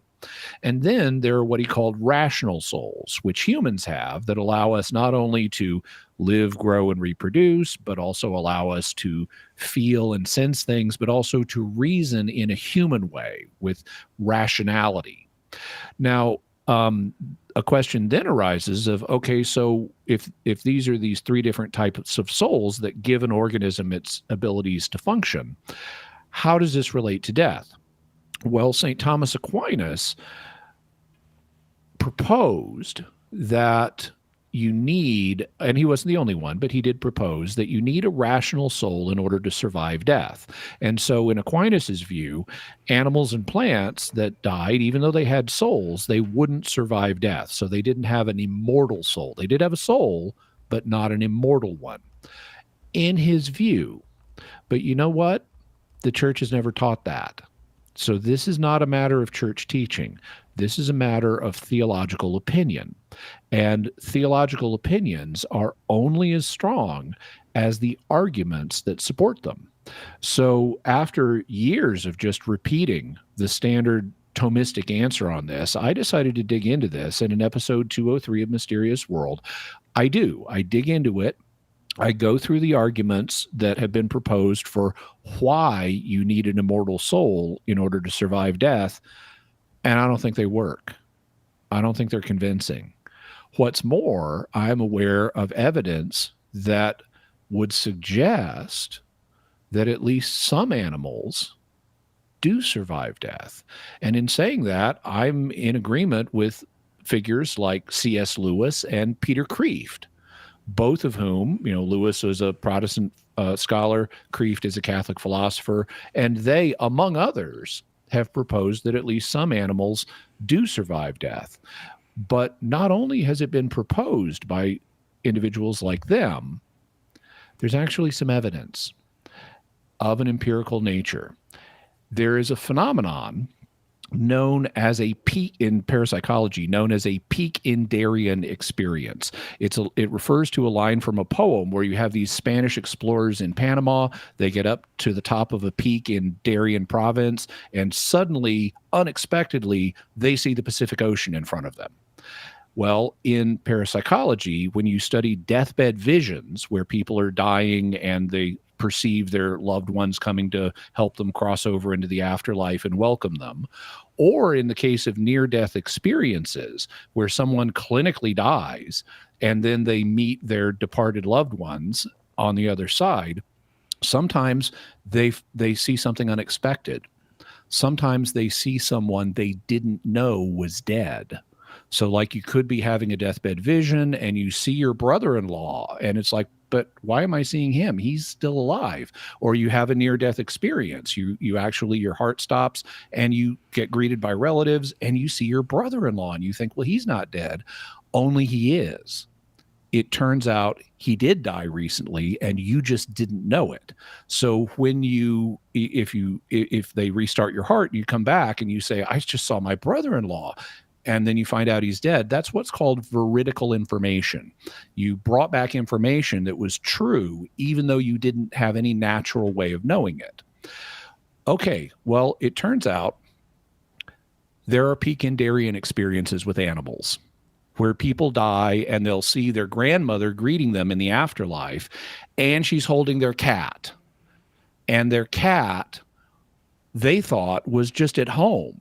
And then there are what he called rational souls, which humans have, that allow us not only to live, grow, and reproduce, but also allow us to feel and sense things, but also to reason in a human way with rationality. Now, a question then arises of, okay, so if these are these three different types of souls that give an organism its abilities to function, how does this relate to death? Well, St. Thomas Aquinas proposed that you need, and he wasn't the only one, but he did propose that you need a rational soul in order to survive death. And so in Aquinas's view, animals and plants that died, even though they had souls, they wouldn't survive death. So they didn't have an immortal soul. They did have a soul, but not an immortal one, in his view. But you know what? The church has never taught that. So this is not a matter of church teaching. This is a matter of theological opinion. And theological opinions are only as strong as the arguments that support them. So after years of just repeating the standard Thomistic answer on this, I decided to dig into this. And in episode 203 of Mysterious World, I dig into it. I go through the arguments that have been proposed for why you need an immortal soul in order to survive death, and I don't think they work. I don't think they're convincing. What's more, I'm aware of evidence that would suggest that at least some animals do survive death. And in saying that, I'm in agreement with figures like C.S. Lewis and Peter Kreeft. both of whom, Lewis is a Protestant scholar, Kreeft is a Catholic philosopher, and they, among others, have proposed that at least some animals do survive death. But not only has it been proposed by individuals like them, there's actually some evidence of an empirical nature. There is a phenomenon known as a peak in parapsychology, known as a peak in Darien experience. It refers to a line from a poem where you have these Spanish explorers in Panama. They get up to the top of a peak in Darien province, and suddenly, unexpectedly, they see the Pacific Ocean in front of them. Well, in parapsychology, when you study deathbed visions where people are dying and they perceive their loved ones coming to help them cross over into the afterlife and welcome them, or in the case of near-death experiences where someone clinically dies and then they meet their departed loved ones on the other side, sometimes they see something unexpected. Sometimes they see someone they didn't know was dead. So like you could be having a deathbed vision and you see your brother-in-law and it's like, but why am I seeing him? He's still alive. Or you have a near-death experience. You actually, your heart stops and you get greeted by relatives and you see your brother-in-law and you think, well, he's not dead. Only he is. It turns out he did die recently and you just didn't know it. So when if they restart your heart, you come back and you say, I just saw my brother-in-law. And then you find out he's dead. That's what's called veridical information. You brought back information that was true, even though you didn't have any natural way of knowing it. Okay, well, it turns out there are peak in Darien experiences with animals where people die and they'll see their grandmother greeting them in the afterlife, and she's holding their cat. And their cat, they thought, was just at home.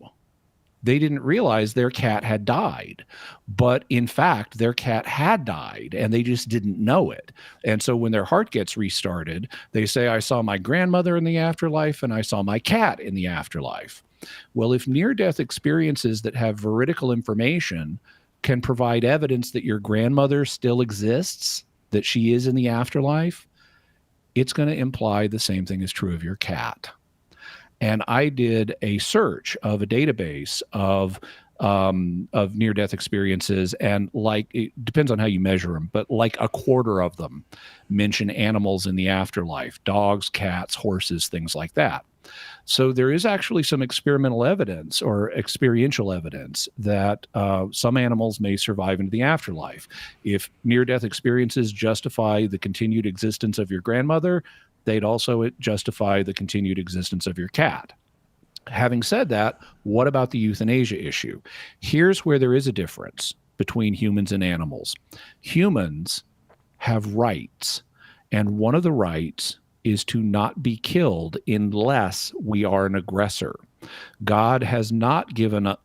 They didn't realize their cat had died, but in fact, their cat had died and they just didn't know it. And so when their heart gets restarted, they say, I saw my grandmother in the afterlife and I saw my cat in the afterlife. Well, if near-death experiences that have veridical information can provide evidence that your grandmother still exists, that she is in the afterlife, it's going to imply the same thing is true of your cat. And I did a search of a database of near-death experiences, and it depends on how you measure them, but like a quarter of them mention animals in the afterlife: dogs, cats, horses, things like that. So there is actually some experimental evidence or experiential evidence that some animals may survive into the afterlife. If near-death experiences justify the continued existence of your grandmother, they'd also justify the continued existence of your cat. Having said that, what about the euthanasia issue? Here's where there is a difference between humans and animals. Humans have rights, and one of the rights is to not be killed unless we are an aggressor. God has not given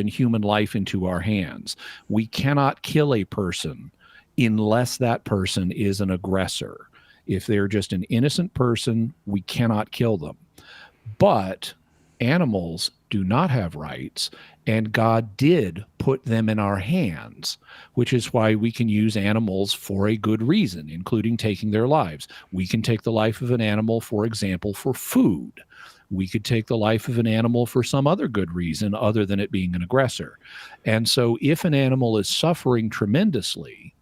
human life into our hands. We cannot kill a person unless that person is an aggressor. If they're just an innocent person, we cannot kill them. But animals do not have rights, and God did put them in our hands, which is why we can use animals for a good reason, including taking their lives. We can take the life of an animal, for example, for food. We could take the life of an animal for some other good reason other than it being an aggressor. And so if an animal is suffering tremendously,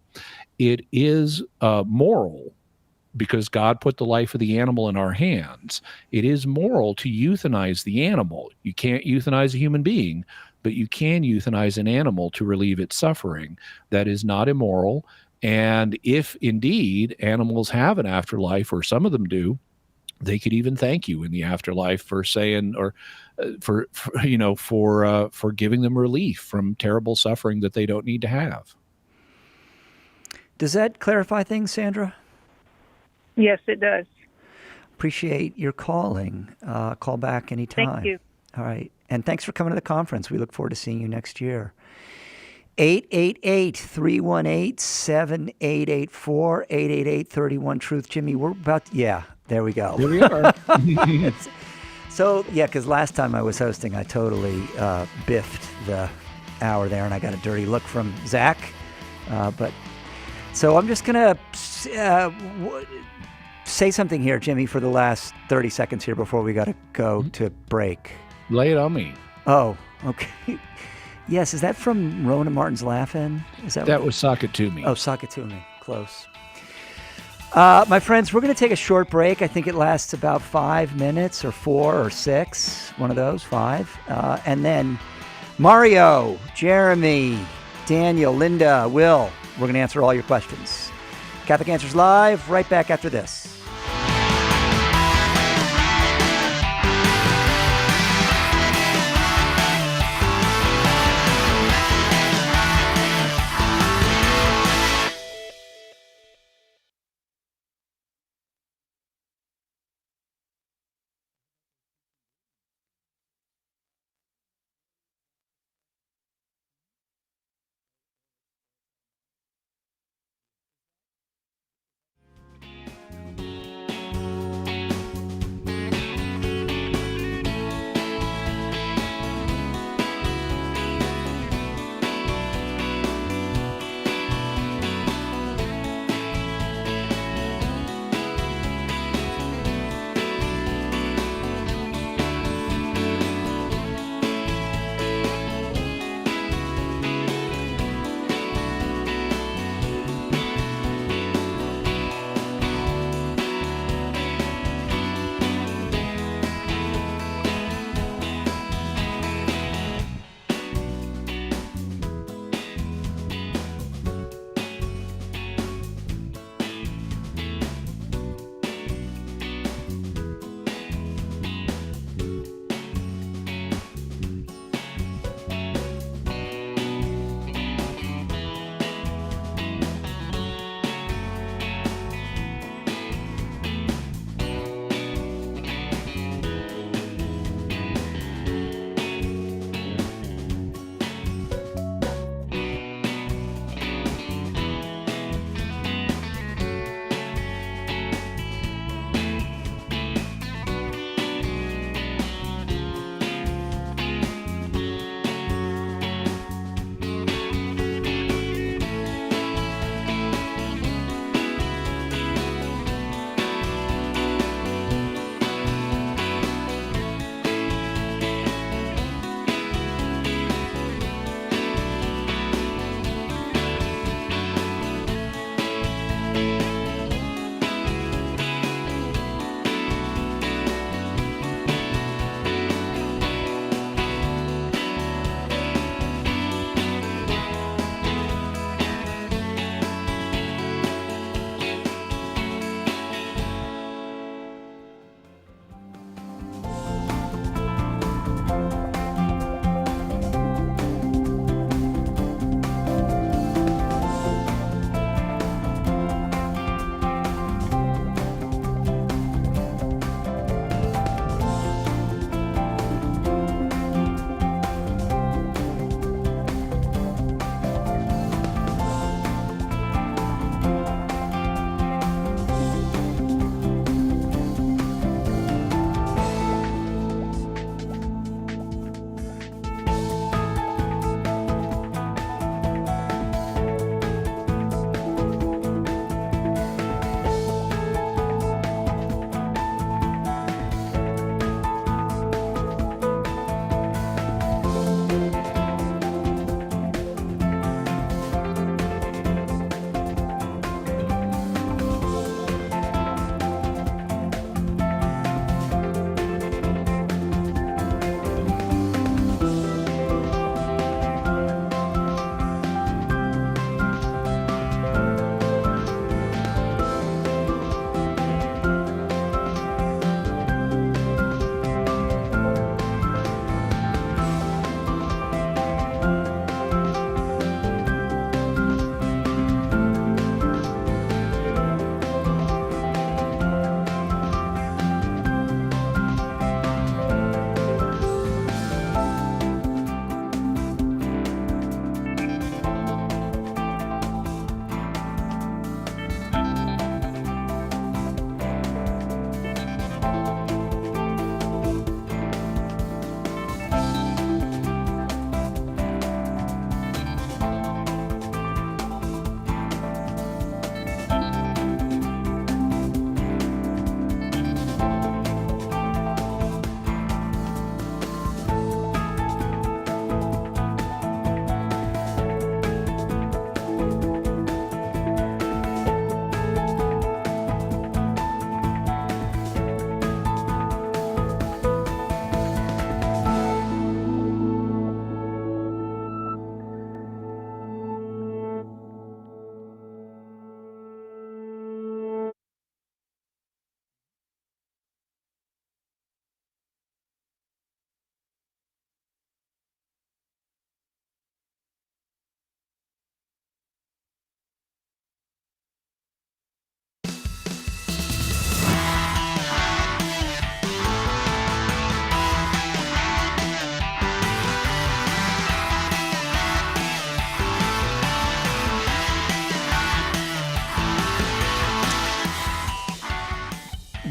it is moral, because God put the life of the animal in our hands. It is moral to euthanize the animal. You can't euthanize a human being, but you can euthanize an animal to relieve its suffering. That is not immoral. And if indeed animals have an afterlife, or some of them do, they could even thank you in the afterlife for saying, or for giving them relief from terrible suffering that they don't need to have. Does that clarify things, Sandra? Yes, it does. Appreciate your calling. Call back anytime. Thank you. All right. And thanks for coming to the conference. We look forward to seeing you next year. 888-318-7884, 888-31-TRUTH. Jimmy, we're about there we go. There we are. So, because last time I was hosting, I totally biffed the hour there, and I got a dirty look from Zach. But So I'm just going to say something here, Jimmy, for the last 30 seconds here before we got to go to break. Lay it on me. Oh, okay. Yes, is that from Rowan and Martin's Laugh-In? That was Sock It To Me. Oh, Sock It To Me. Close. My friends, we're going to take a short break. I think it lasts about 5 minutes or 4 or 6. One of those, 5. And then Mario, Jeremy, Daniel, Linda, Will, we're going to answer all your questions. Catholic Answers Live, right back after this.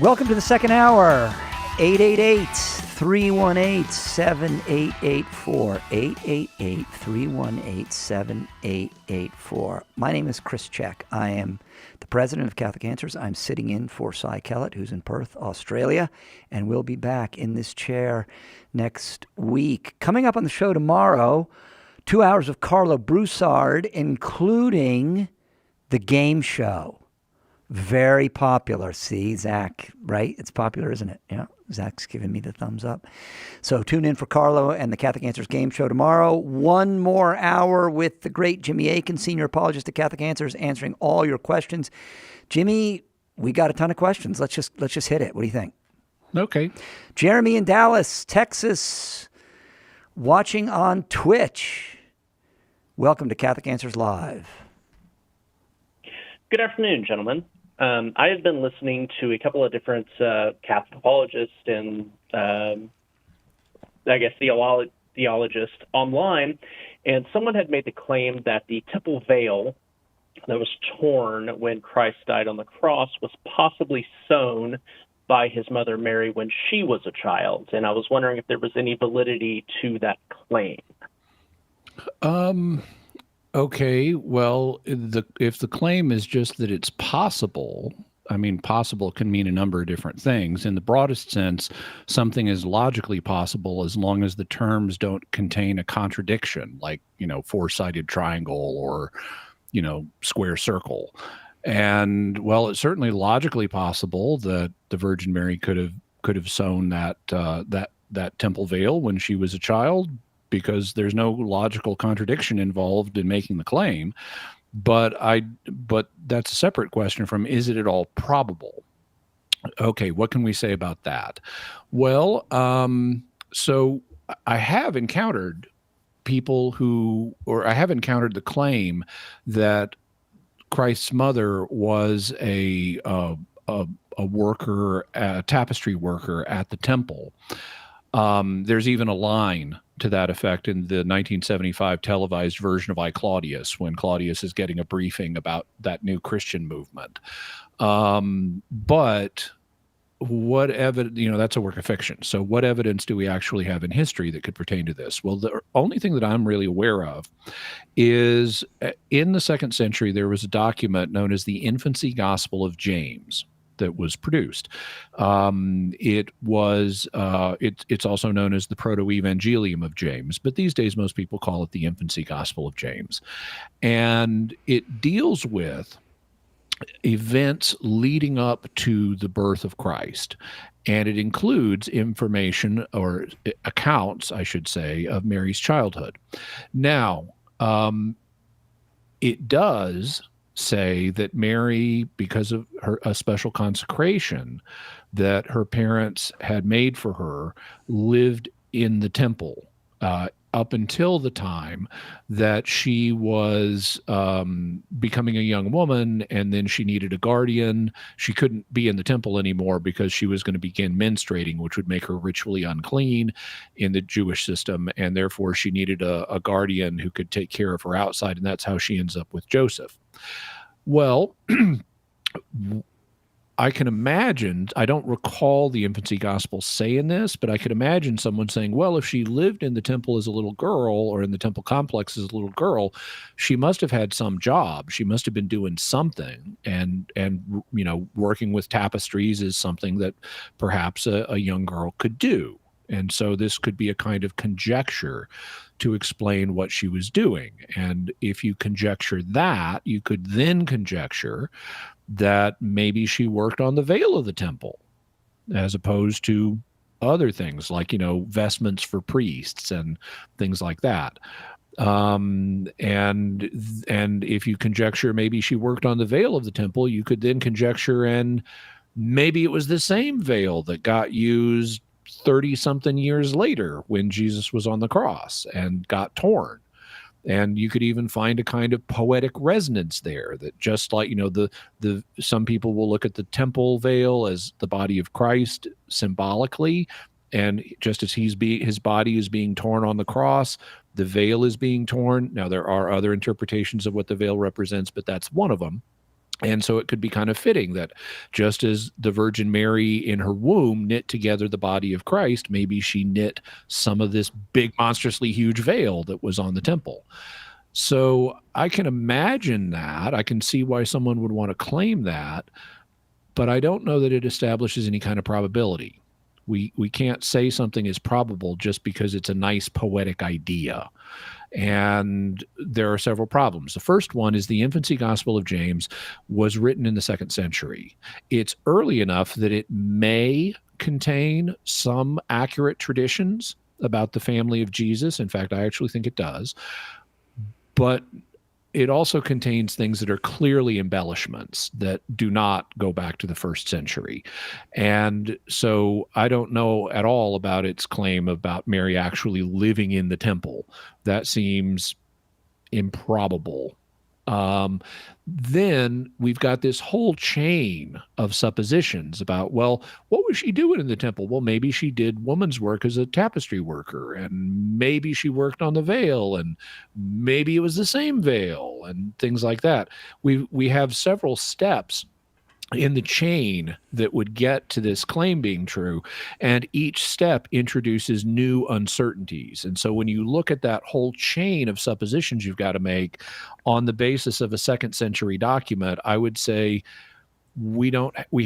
Welcome to the second hour. 888-318-7884. 888-318-7884. My name is Chris Check. I am the president of Catholic Answers. I'm sitting in for CAlive, who's in Perth, Australia, and we'll be back in this chair next week. Coming up on the show tomorrow, 2 hours of Carlo Broussard, including the game show. Very popular. See, Zach, right? It's popular, isn't it? Yeah, Zach's giving me the thumbs up. So tune in for Carlo and the Catholic Answers game show tomorrow. 1 more hour with the great Jimmy Akin, senior apologist at Catholic Answers, answering all your questions. Jimmy, we got a ton of questions. Let's just hit it. What do you think? Okay. Jeremy in Dallas, Texas, watching on Twitch. Welcome to Catholic Answers Live. Good afternoon, gentlemen. I have been listening to a couple of different Catholic apologists and, I guess, theologists online, and someone had made the claim that the temple veil that was torn when Christ died on the cross was possibly sewn by his mother Mary when she was a child, and I was wondering if there was any validity to that claim. Okay, well, if the claim is just that it's possible, I mean, possible can mean a number of different things. In the broadest sense, something is logically possible as long as the terms don't contain a contradiction, like, four-sided triangle or, square circle. And, well, it's certainly logically possible that the Virgin Mary could have sewn that temple veil when she was a child, because there's no logical contradiction involved in making the claim. But that's a separate question from, is it at all probable? Okay, what can we say about that? Well, so I have encountered I have encountered the claim that Christ's mother was a worker, a tapestry worker at the temple. There's even a line to that effect in the 1975 televised version of I, Claudius, when Claudius is getting a briefing about that new Christian movement. But what evidence, that's a work of fiction. So what evidence do we actually have in history that could pertain to this? Well, the only thing that I'm really aware of is in the 2nd century, there was a document known as the Infancy Gospel of James that was produced. It's also known as the Proto-Evangelium of James, but these days most people call it the Infancy Gospel of James. And it deals with events leading up to the birth of Christ. And it includes information, or accounts, I should say, of Mary's childhood. Now, it does say that Mary, because of a special consecration that her parents had made for her, lived in the temple up until the time that she was becoming a young woman, and then she needed a guardian. She couldn't be in the temple anymore because she was going to begin menstruating, which would make her ritually unclean in the Jewish system, and therefore she needed a guardian who could take care of her outside, and that's how she ends up with Joseph. Well, I can imagine, I don't recall the Infancy Gospel saying this, but I could imagine someone saying, well, if she lived in the temple as a little girl, or in the temple complex as a little girl, she must have had some job. She must have been doing something. And working with tapestries is something that perhaps a young girl could do. And so this could be a kind of conjecture to explain what she was doing. And if you conjecture that, you could then conjecture that maybe she worked on the veil of the temple, as opposed to other things like, vestments for priests and things like that. And if you conjecture maybe she worked on the veil of the temple, you could then conjecture, and maybe it was the same veil that got used 30-something years later when Jesus was on the cross and got torn. And you could even find a kind of poetic resonance there, that just like, some people will look at the temple veil as the body of Christ symbolically, and just as his body is being torn on the cross, the veil is being torn. Now, there are other interpretations of what the veil represents, but that's one of them. And so it could be kind of fitting that just as the Virgin Mary in her womb knit together the body of Christ, maybe she knit some of this big, monstrously huge veil that was on the temple. So I can imagine that. I can see why someone would want to claim that, but I don't know that it establishes any kind of probability. We can't say something is probable just because it's a nice poetic idea. And there are several problems. The first one is the infancy Gospel of James was written in the 2nd century. It's early enough that it may contain some accurate traditions about the family of Jesus. In fact, I actually think it does. But it also contains things that are clearly embellishments that do not go back to the 1st century. And so I don't know at all about its claim about Mary actually living in the temple. That seems improbable. Then we've got this whole chain of suppositions about, well, what was she doing in the temple? Well, maybe she did woman's work as a tapestry worker, and maybe she worked on the veil, and maybe it was the same veil, and things like that. We have several steps in the chain that would get to this claim being true, and each step introduces new uncertainties. And so when you look at that whole chain of suppositions you've got to make on the basis of a 2nd century document, I would say we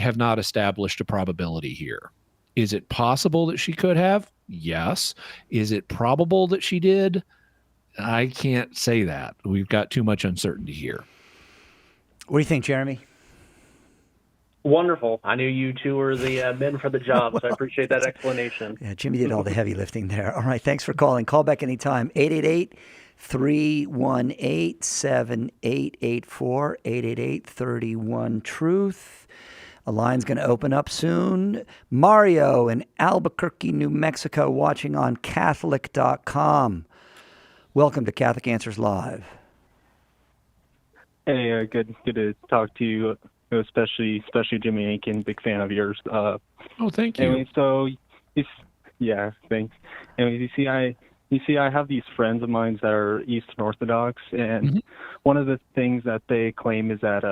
have not established a probability here. Is it possible that she could have? Yes. Is it probable that she did? I can't say that. We've got too much uncertainty here. What do you think, Jeremy? Wonderful. I knew you two were the men for the job, so I appreciate that explanation. Yeah, Jimmy did all the heavy lifting there. All right, thanks for calling. Call back anytime. 888-318-7884, 888-31-TRUTH. A line's going to open up soon. Mario in Albuquerque, New Mexico, watching on Catholic.com. Welcome to Catholic Answers Live. Hey, good to talk to you. Especially Jimmy Akin, big fan of yours. Oh, thank you. Anyway, so yeah, thanks. Anyway, I have these friends of mine that are Eastern Orthodox, and one of the things that they claim is that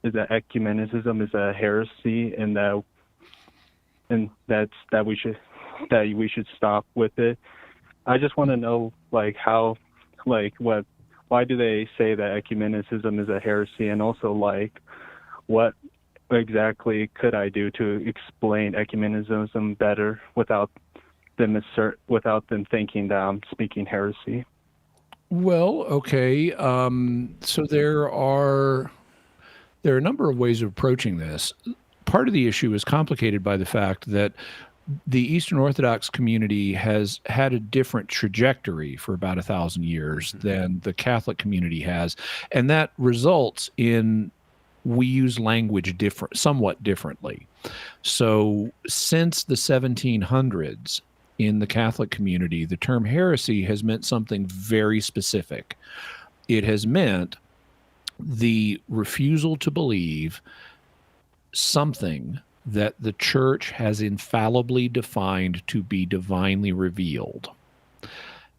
ecumenism is a heresy, and that we should stop with it. I just want to know why do they say that ecumenism is a heresy, and also what exactly could I do to explain ecumenism better without them thinking that I'm speaking heresy? Well, okay. So there are a number of ways of approaching this. Part of the issue is complicated by the fact that the Eastern Orthodox community has had a different trajectory for about 1,000 years than the Catholic community has, and that results in we use language somewhat differently. So since the 1700s in the Catholic community, the term heresy has meant something very specific. It has meant the refusal to believe something that the church has infallibly defined to be divinely revealed.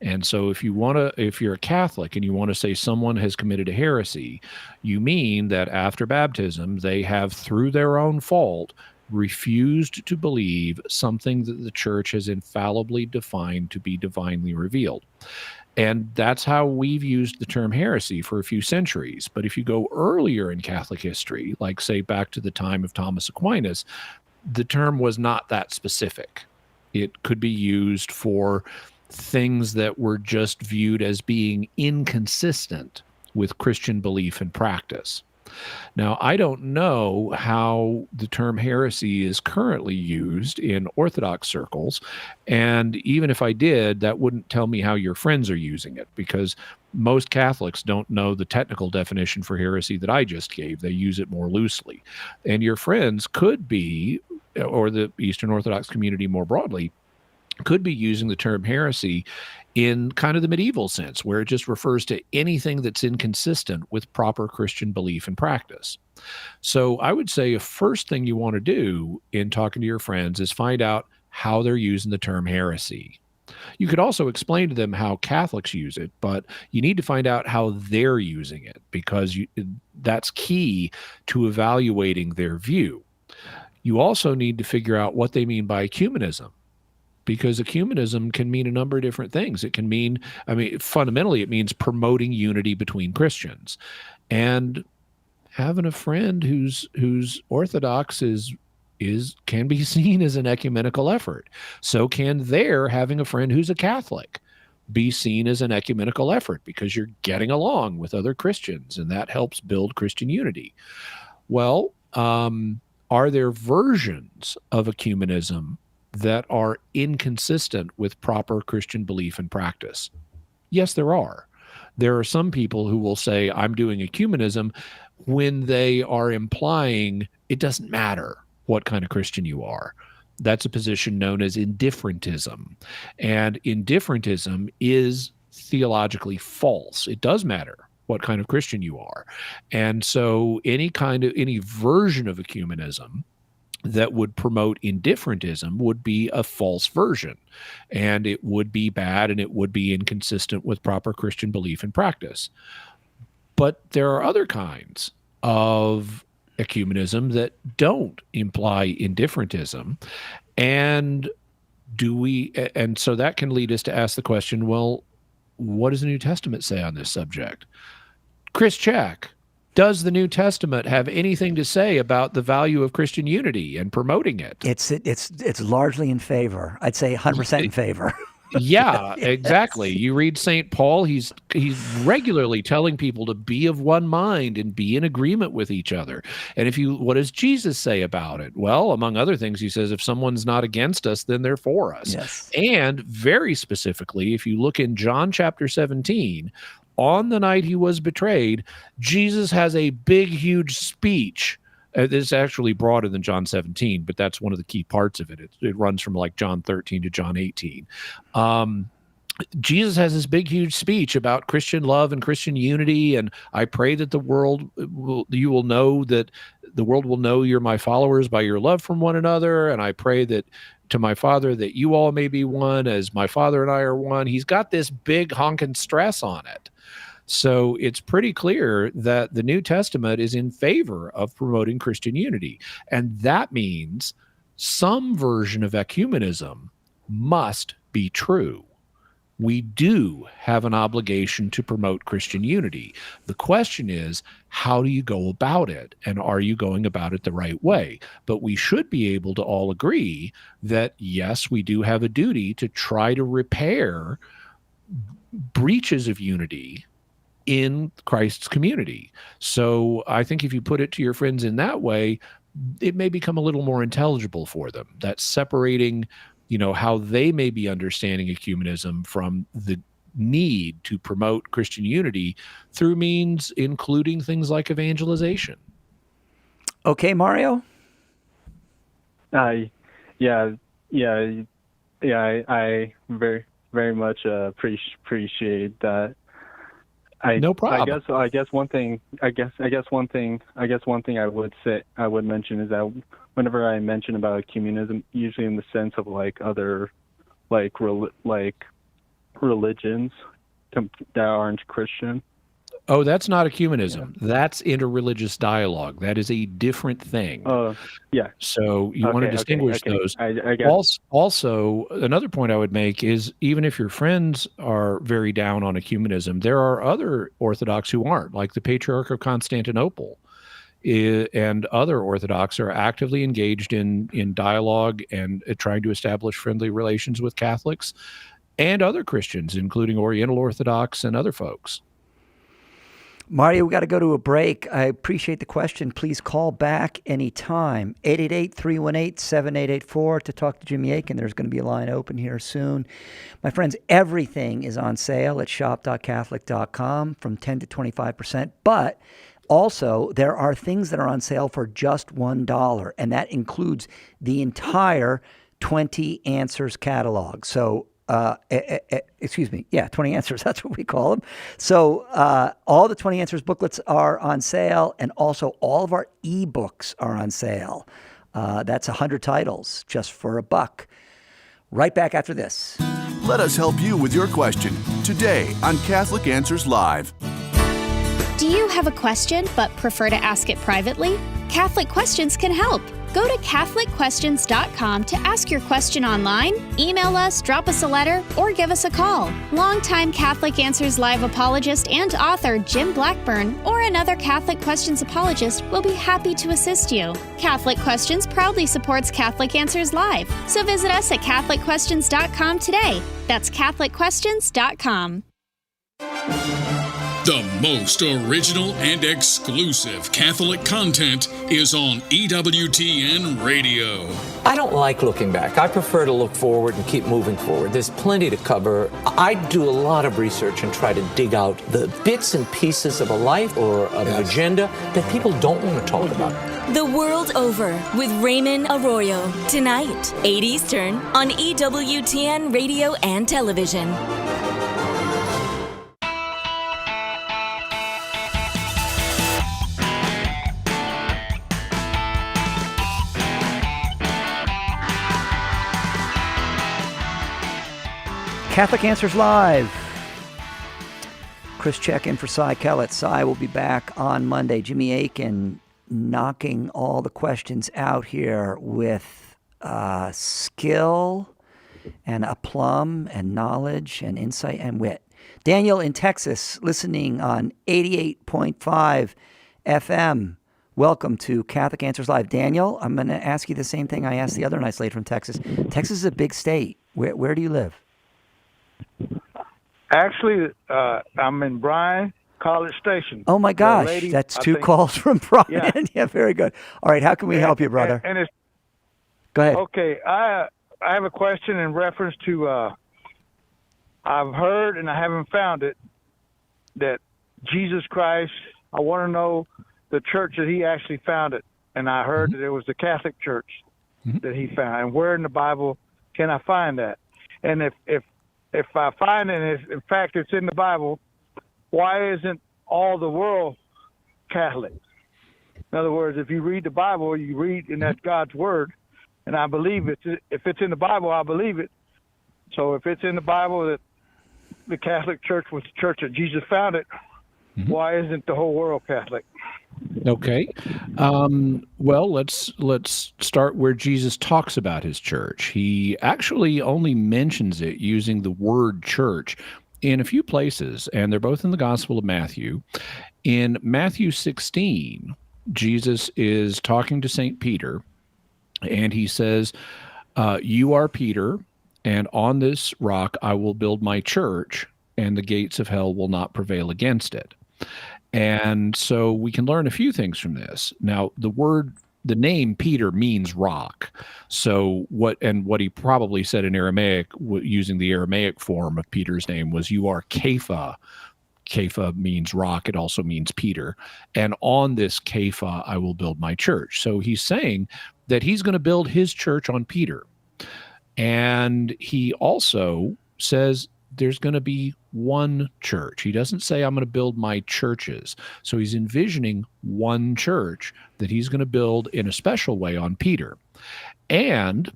And so if you're a Catholic and you want to say someone has committed a heresy, you mean that after baptism, they have, through their own fault, refused to believe something that the church has infallibly defined to be divinely revealed. And that's how we've used the term heresy for a few centuries. But if you go earlier in Catholic history, like say back to the time of Thomas Aquinas, the term was not that specific. It could be used for things that were just viewed as being inconsistent with Christian belief and practice. Now, I don't know how the term heresy is currently used in Orthodox circles, and even if I did, that wouldn't tell me how your friends are using it, because most Catholics don't know the technical definition for heresy that I just gave. They use it more loosely. And your friends could be, or the Eastern Orthodox community more broadly, could be using the term heresy in kind of the medieval sense, where it just refers to anything that's inconsistent with proper Christian belief and practice. So I would say a first thing you want to do in talking to your friends is find out how they're using the term heresy. You could also explain to them how Catholics use it, but you need to find out how they're using it, because that's key to evaluating their view. You also need to figure out what they mean by ecumenism, because ecumenism can mean a number of different things. It can mean, fundamentally, it means promoting unity between Christians. And having a friend who's Orthodox can be seen as an ecumenical effort. So can having a friend who's a Catholic be seen as an ecumenical effort, because you're getting along with other Christians, and that helps build Christian unity. Well, are there versions of ecumenism that are inconsistent with proper Christian belief and practice? Yes, there are. There are some people who will say, I'm doing ecumenism, when they are implying it doesn't matter what kind of Christian you are. That's a position known as indifferentism. And indifferentism is theologically false. It does matter what kind of Christian you are. And so any version of ecumenism that would promote indifferentism would be a false version, and it would be bad, and it would be inconsistent with proper Christian belief and practice. But there are other kinds of ecumenism that don't imply indifferentism, and so that can lead us to ask the question, well, what does the New Testament say on this subject? Chris Check, does the New Testament have anything to say about the value of Christian unity and promoting it? It's largely in favor. I'd say 100% in favor. Yeah, Yes. exactly. You read St. Paul, he's regularly telling people to be of one mind and be in agreement with each other. And what does Jesus say about it? Well, among other things, he says, if someone's not against us, then they're for us. Yes. And very specifically, if you look in John chapter 17, on the night he was betrayed, Jesus has a big, huge speech. This is actually broader than John 17, but that's one of the key parts of it. It runs from like John 13 to John 18. Jesus has this big, huge speech about Christian love and Christian unity, and I pray that the world will know you're my followers by your love from one another, and I pray that to my Father that you all may be one as my Father and I are one. He's got this big honking stress on it. So it's pretty clear that the New Testament is in favor of promoting Christian unity. And that means some version of ecumenism must be true. We do have an obligation to promote Christian unity. The question is, how do you go about it? And are you going about it the right way? But we should be able to all agree that, yes, we do have a duty to try to repair breaches of unity in Christ's community. So I think if you put it to your friends in that way, it may become a little more intelligible for them. That's separating, how they may be understanding ecumenism from the need to promote Christian unity through means including things like evangelization. Okay, Mario? I very, very much appreciate that. No problem. I guess one thing I would mention is that whenever I mention about ecumenism, usually in the sense of like other religions that aren't Christian. Oh, that's not ecumenism. Yeah. That's interreligious dialogue. That is a different thing. Yeah. So you want to distinguish those. I guess. Also, another point I would make is even if your friends are very down on ecumenism, there are other Orthodox who aren't, like the Patriarch of Constantinople and other Orthodox are actively engaged in dialogue and trying to establish friendly relations with Catholics and other Christians, including Oriental Orthodox and other folks. Mario, we got to go to a break. I appreciate the question. Please call back anytime. 888-318-7884 to talk to Jimmy Akin. There's going to be a line open here soon. My friends, everything is on sale at shop.catholic.com from 10 to 25%. But also, there are things that are on sale for just $1, and that includes the entire 20 Answers catalog. So 20 Answers, that's what we call them. So all the 20 Answers booklets are on sale, and also all of our ebooks are on sale. That's 100 titles just for $1. Right back after this. Let us help you with your question today on Catholic Answers Live. Do you have a question but prefer to ask it privately? Catholic Questions can help. Go to CatholicQuestions.com to ask your question online, email us, drop us a letter, or give us a call. Longtime Catholic Answers Live apologist and author Jim Blackburn or another Catholic Questions apologist will be happy to assist you. Catholic Questions proudly supports Catholic Answers Live, so visit us at CatholicQuestions.com today. That's CatholicQuestions.com. The most original and exclusive Catholic content is on EWTN Radio. I don't like looking back. I prefer to look forward and keep moving forward. There's plenty to cover. I do a lot of research and try to dig out the bits and pieces of a life or of an agenda that people don't want to talk about. The World Over with Raymond Arroyo. Tonight, 8 Eastern on EWTN Radio and Television. Catholic Answers Live. Chris Check in for CAlive. Cy will be back on Monday. Jimmy Akin knocking all the questions out here with skill and aplomb and knowledge and insight and wit. Daniel in Texas, listening on 88.5 FM. Welcome to Catholic Answers Live. Daniel, I'm going to ask you the same thing I asked the other nice lady from Texas. Texas is a big state. Where do you live? Actually, I'm in Bryan, College Station. Oh my gosh, lady, that's I two think- calls from Brian. Yeah. Yeah, very good. All right, how can we help you, brother? And it's, Go ahead. okay, I have a question in reference to, I've heard and I haven't found it, that Jesus Christ, I want to know the church that he actually founded. And I heard that it was the Catholic Church that he found. And where in the Bible can I find that? And if I find it, in fact, it's in the Bible, why isn't all the world Catholic? In other words, if you read the Bible, you read, and that's God's word, and I believe it. If it's in the Bible, I believe it. So if it's in the Bible that the Catholic Church was the church that Jesus founded, why isn't the whole world Catholic? Okay. Well, let's start where Jesus talks about his church. He actually only mentions it using the word church in a few places, and they're both in the Gospel of Matthew. In Matthew 16, Jesus is talking to St. Peter, and he says, you are Peter, and on this rock I will build my church, and the gates of hell will not prevail against it. And so we can learn a few things from this. Now, the name Peter means rock. So what he probably said in Aramaic, using the Aramaic form of Peter's name, was you are Kepha. Kepha means rock. It also means Peter. And on this Kepha, I will build my church. So he's saying that he's going to build his church on Peter. And he also says there's going to be one church. He doesn't say, I'm going to build my churches. So he's envisioning one church that he's going to build in a special way on Peter. And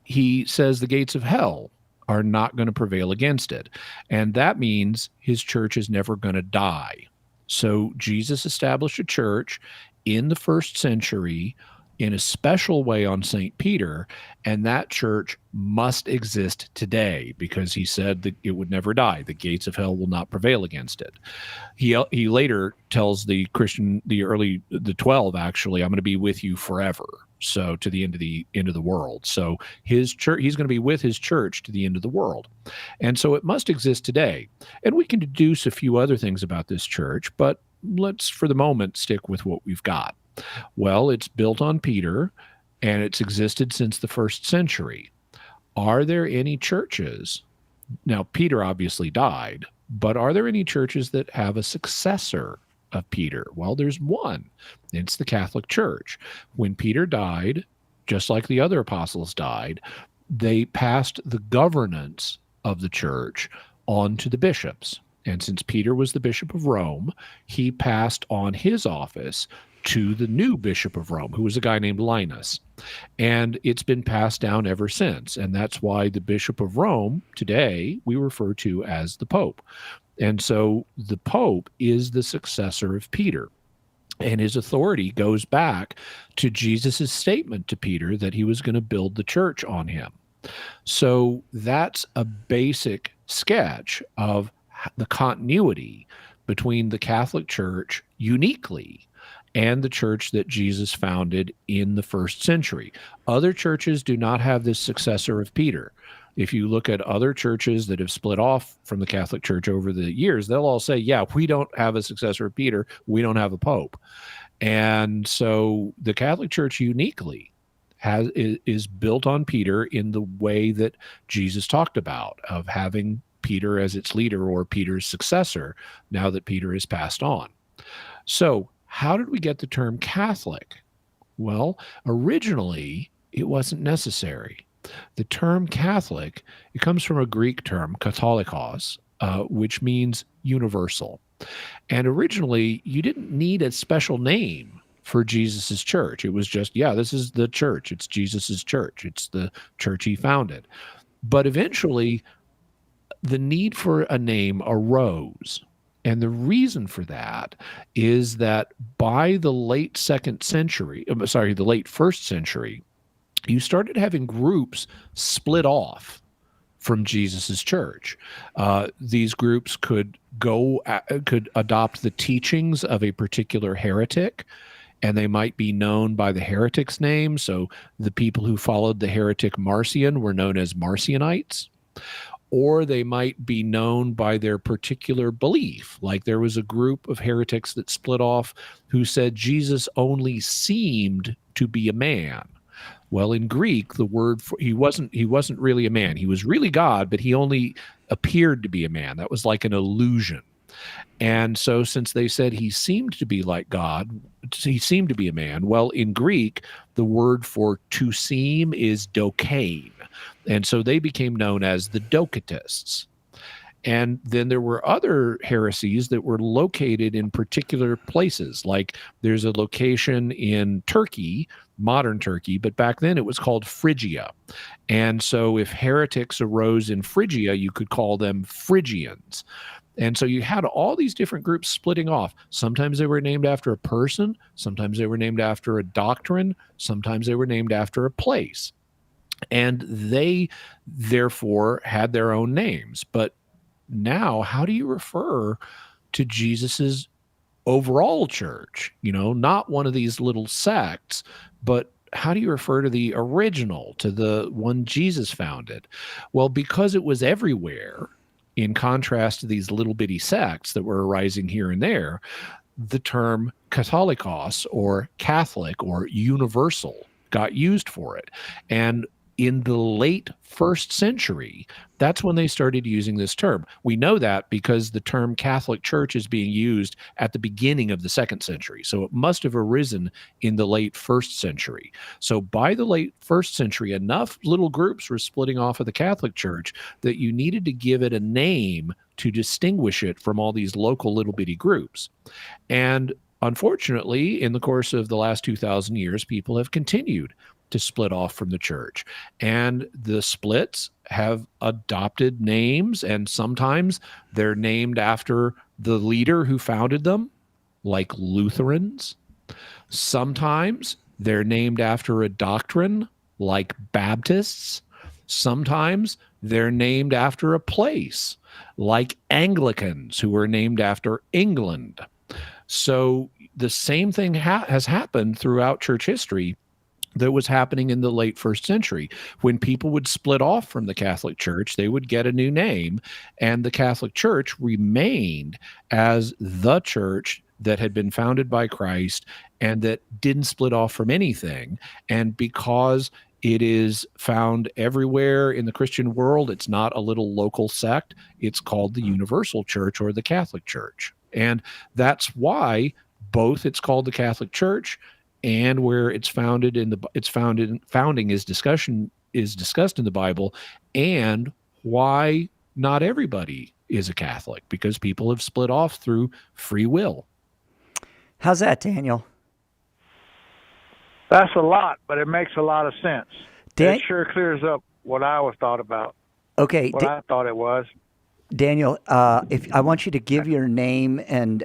he says the gates of hell are not going to prevail against it. And that means his church is never going to die. So Jesus established a church in the first century in a special way on St. Peter, and that church must exist today because he said that it would never die. The gates of hell will not prevail against it. He later tells the 12, actually, I'm going to be with you forever. So to the end of the world. So his church, he's going to be with his church to the end of the world. And so it must exist today. And we can deduce a few other things about this church, but let's, for the moment, stick with what we've got. Well, it's built on Peter, and it's existed since the first century. Are there any churches? Now, Peter obviously died, but are there any churches that have a successor of Peter? Well, there's one. It's the Catholic Church. When Peter died, just like the other apostles died, they passed the governance of the church on to the bishops. And since Peter was the Bishop of Rome, he passed on his office to the new Bishop of Rome, who was a guy named Linus. And it's been passed down ever since. And that's why the Bishop of Rome today we refer to as the Pope. And so the Pope is the successor of Peter. And his authority goes back to Jesus' statement to Peter that he was going to build the church on him. So that's a basic sketch of the continuity between the Catholic Church uniquely and the church that Jesus founded in the first century. Other churches do not have this successor of Peter. If you look at other churches that have split off from the Catholic Church over the years, they'll all say, yeah, we don't have a successor of Peter. We don't have a pope. And so the Catholic Church uniquely is built on Peter in the way that Jesus talked about, of having Peter as its leader or Peter's successor now that Peter has passed on. So how did we get the term Catholic? Well, originally it wasn't necessary. The term Catholic, it comes from a Greek term, katholikos, which means universal. And originally, you didn't need a special name for Jesus's church. It was just, yeah, this is the church. It's Jesus's church. It's the church he founded. But eventually, the need for a name arose. And the reason for that is that by the late the late first century, you started having groups split off from Jesus's church. These groups could adopt the teachings of a particular heretic, and they might be known by the heretic's name. So the people who followed the heretic Marcion were known as Marcionites. Or they might be known by their particular belief. Like there was a group of heretics that split off who said Jesus only seemed to be a man. Well, in Greek, the word for he wasn't really a man. He was really God, but he only appeared to be a man. That was like an illusion. And so since they said he seemed to be like God, he seemed to be a man, well, in Greek, the word for to seem is dokein. And so they became known as the Docetists. And then there were other heresies that were located in particular places. Like there's a location in Turkey, modern Turkey, but back then it was called Phrygia. And so if heretics arose in Phrygia, you could call them Phrygians. And so you had all these different groups splitting off. Sometimes they were named after a person. Sometimes they were named after a doctrine. Sometimes they were named after a place. And they therefore had their own names. But now, how do you refer to Jesus's overall church? You know, not one of these little sects, but how do you refer to the original, to the one Jesus founded? Well, because it was everywhere, in contrast to these little bitty sects that were arising here and there, the term Catholicos or Catholic or universal got used for it. And in the late first century, that's when they started using this term. We know that because the term Catholic Church is being used at the beginning of the second century. So it must have arisen in the late first century. So by the late first century, enough little groups were splitting off of the Catholic Church that you needed to give it a name to distinguish it from all these local little bitty groups. And unfortunately, in the course of the last 2,000 years, people have continued to split off from the church. And the splits have adopted names, and sometimes they're named after the leader who founded them, like Lutherans. Sometimes they're named after a doctrine, like Baptists. Sometimes they're named after a place, like Anglicans, who are named after England. So the same thing has happened throughout church history that was happening in the late first century. When people would split off from the Catholic Church, they would get a new name, and the Catholic Church remained as the church that had been founded by Christ and that didn't split off from anything. And because it is found everywhere in the Christian world, it's not a little local sect. It's called the Universal Church or the Catholic Church. And that's why both it's called the Catholic Church, and where it's founded founding is discussed in the Bible, and why not everybody is a Catholic, because people have split off through free will. How's that, Daniel? That's a lot, but it makes a lot of sense. Dan- It sure clears up what I was thought about. Okay, What I thought it was. Daniel, if I want you to give your name and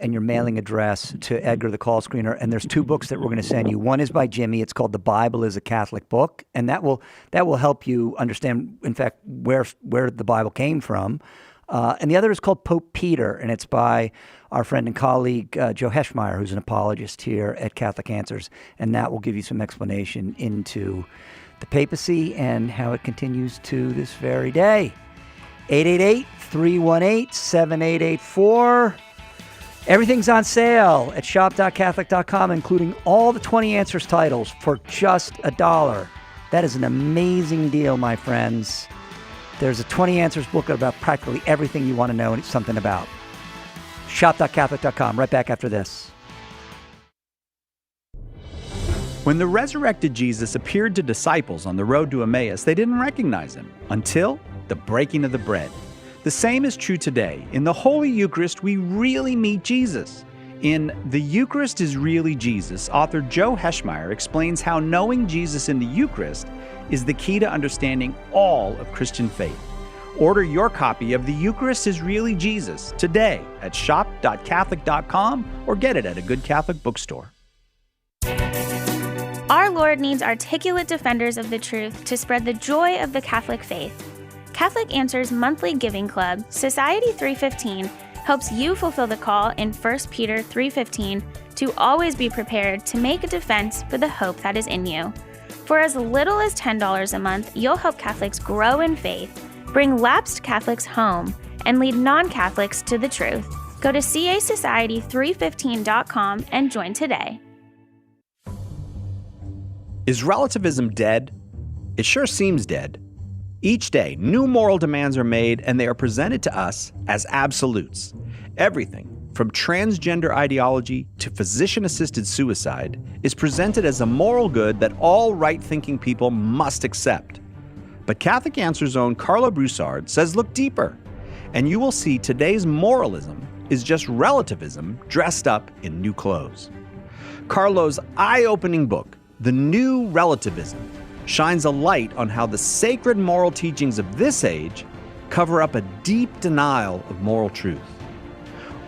your mailing address to Edgar, the call screener, and there's 2 books that we're going to send you. One is by Jimmy. It's called "The Bible is a Catholic Book," and that will help you understand, in fact, where the Bible came from. And the other is called Pope Peter, and it's by our friend and colleague Joe Heschmeyer, who's an apologist here at Catholic Answers, and that will give you some explanation into the papacy and how it continues to this very day. 888-318-7884. Everything's on sale at shop.catholic.com, including all the 20 Answers titles for just $1. That is an amazing deal, my friends. There's a 20 Answers book about practically everything you want to know something about. Shop.catholic.com. Right back after this. When the resurrected Jesus appeared to disciples on the road to Emmaus, they didn't recognize him until the breaking of the bread. The same is true today. In the Holy Eucharist, we really meet Jesus. In The Eucharist is Really Jesus, author Joe Heschmeyer explains how knowing Jesus in the Eucharist is the key to understanding all of Christian faith. Order your copy of The Eucharist is Really Jesus today at shop.catholic.com or get it at a good Catholic bookstore. Our Lord needs articulate defenders of the truth to spread the joy of the Catholic faith. Catholic Answers monthly giving club, Society 315, helps you fulfill the call in 1 Peter 3:15 to always be prepared to make a defense for the hope that is in you. For as little as $10 a month, you'll help Catholics grow in faith, bring lapsed Catholics home, and lead non-Catholics to the truth. Go to casociety315.com and join today. Is relativism dead? It sure seems dead. Each day, new moral demands are made, and they are presented to us as absolutes. Everything, from transgender ideology to physician-assisted suicide, is presented as a moral good that all right-thinking people must accept. But Catholic Answers' own Carlo Broussard says look deeper, and you will see today's moralism is just relativism dressed up in new clothes. Carlo's eye-opening book, The New Relativism, shines a light on how the sacred moral teachings of this age cover up a deep denial of moral truth.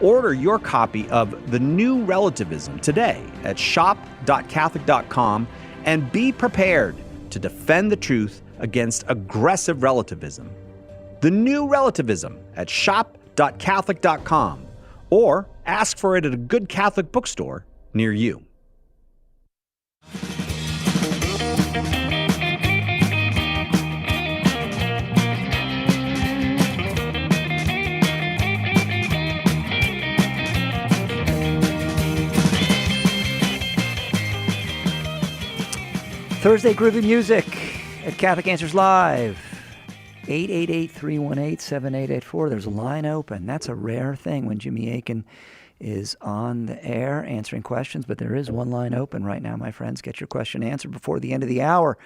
Order your copy of The New Relativism today at shop.catholic.com and be prepared to defend the truth against aggressive relativism. The New Relativism at shop.catholic.com or ask for it at a good Catholic bookstore near you. Thursday Groovy Music at Catholic Answers Live. 888-318-7884. There's a line open. That's a rare thing when Jimmy Akin is on the air answering questions, but there is one line open right now, my friends. Get your question answered before the end of the hour.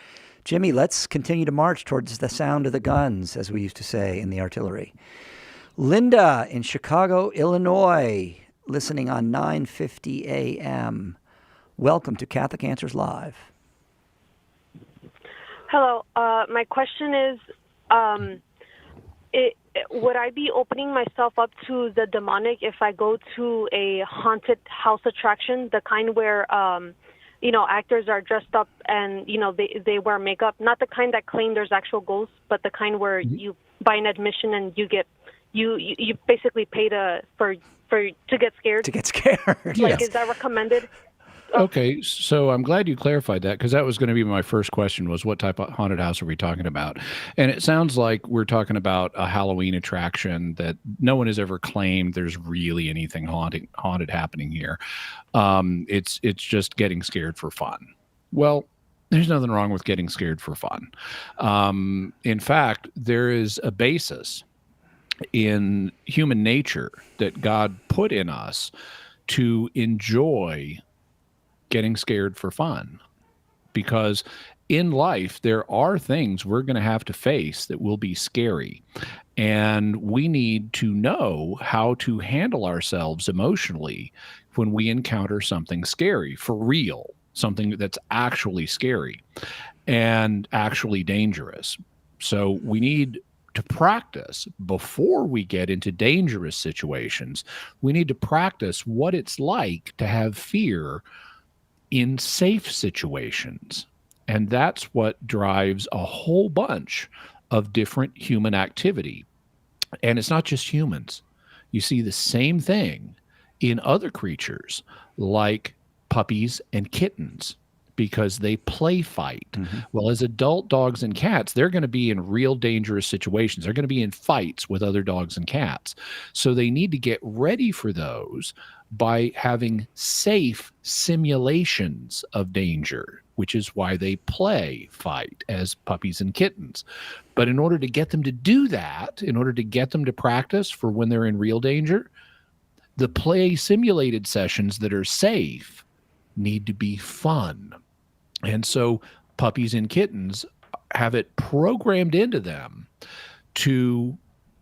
Jimmy, let's continue to march towards the sound of the guns, as we used to say in the artillery. Linda in Chicago, Illinois, listening on 950 AM. Welcome to Catholic Answers Live. Hello. My question is, would I be opening myself up to the demonic if I go to a haunted house attraction, the kind where, actors are dressed up and, they wear makeup? Not the kind that claim there's actual ghosts, but the kind where you buy an admission and you get, you basically pay to get scared. To get scared, yes. Is that recommended? Okay, so I'm glad you clarified that, because that was going to be my first question, was what type of haunted house are we talking about? And it sounds like we're talking about a Halloween attraction that no one has ever claimed there's really anything haunted happening here. It's just getting scared for fun. Well, there's nothing wrong with getting scared for fun. In fact, there is a basis in human nature that God put in us to enjoy getting scared for fun, because in life there are things we're going to have to face that will be scary, and we need to know how to handle ourselves emotionally when we encounter something scary for real. something that's actually scary and actually dangerous. So we need to practice before we get into dangerous situations. We need to practice what it's like to have fear in safe situations. And that's what drives a whole bunch of different human activity. And it's not just humans. You see the same thing in other creatures like puppies and kittens, because they play fight. Well, as adult dogs and cats, they're going to be in real dangerous situations. They're going to be in fights with other dogs and cats. So they need to get ready for those by having safe simulations of danger, which is why they play fight as puppies and kittens. But in order to get them to do that, in order to get them to practice for when they're in real danger, the play simulated sessions that are safe need to be fun. And so puppies and kittens have it programmed into them to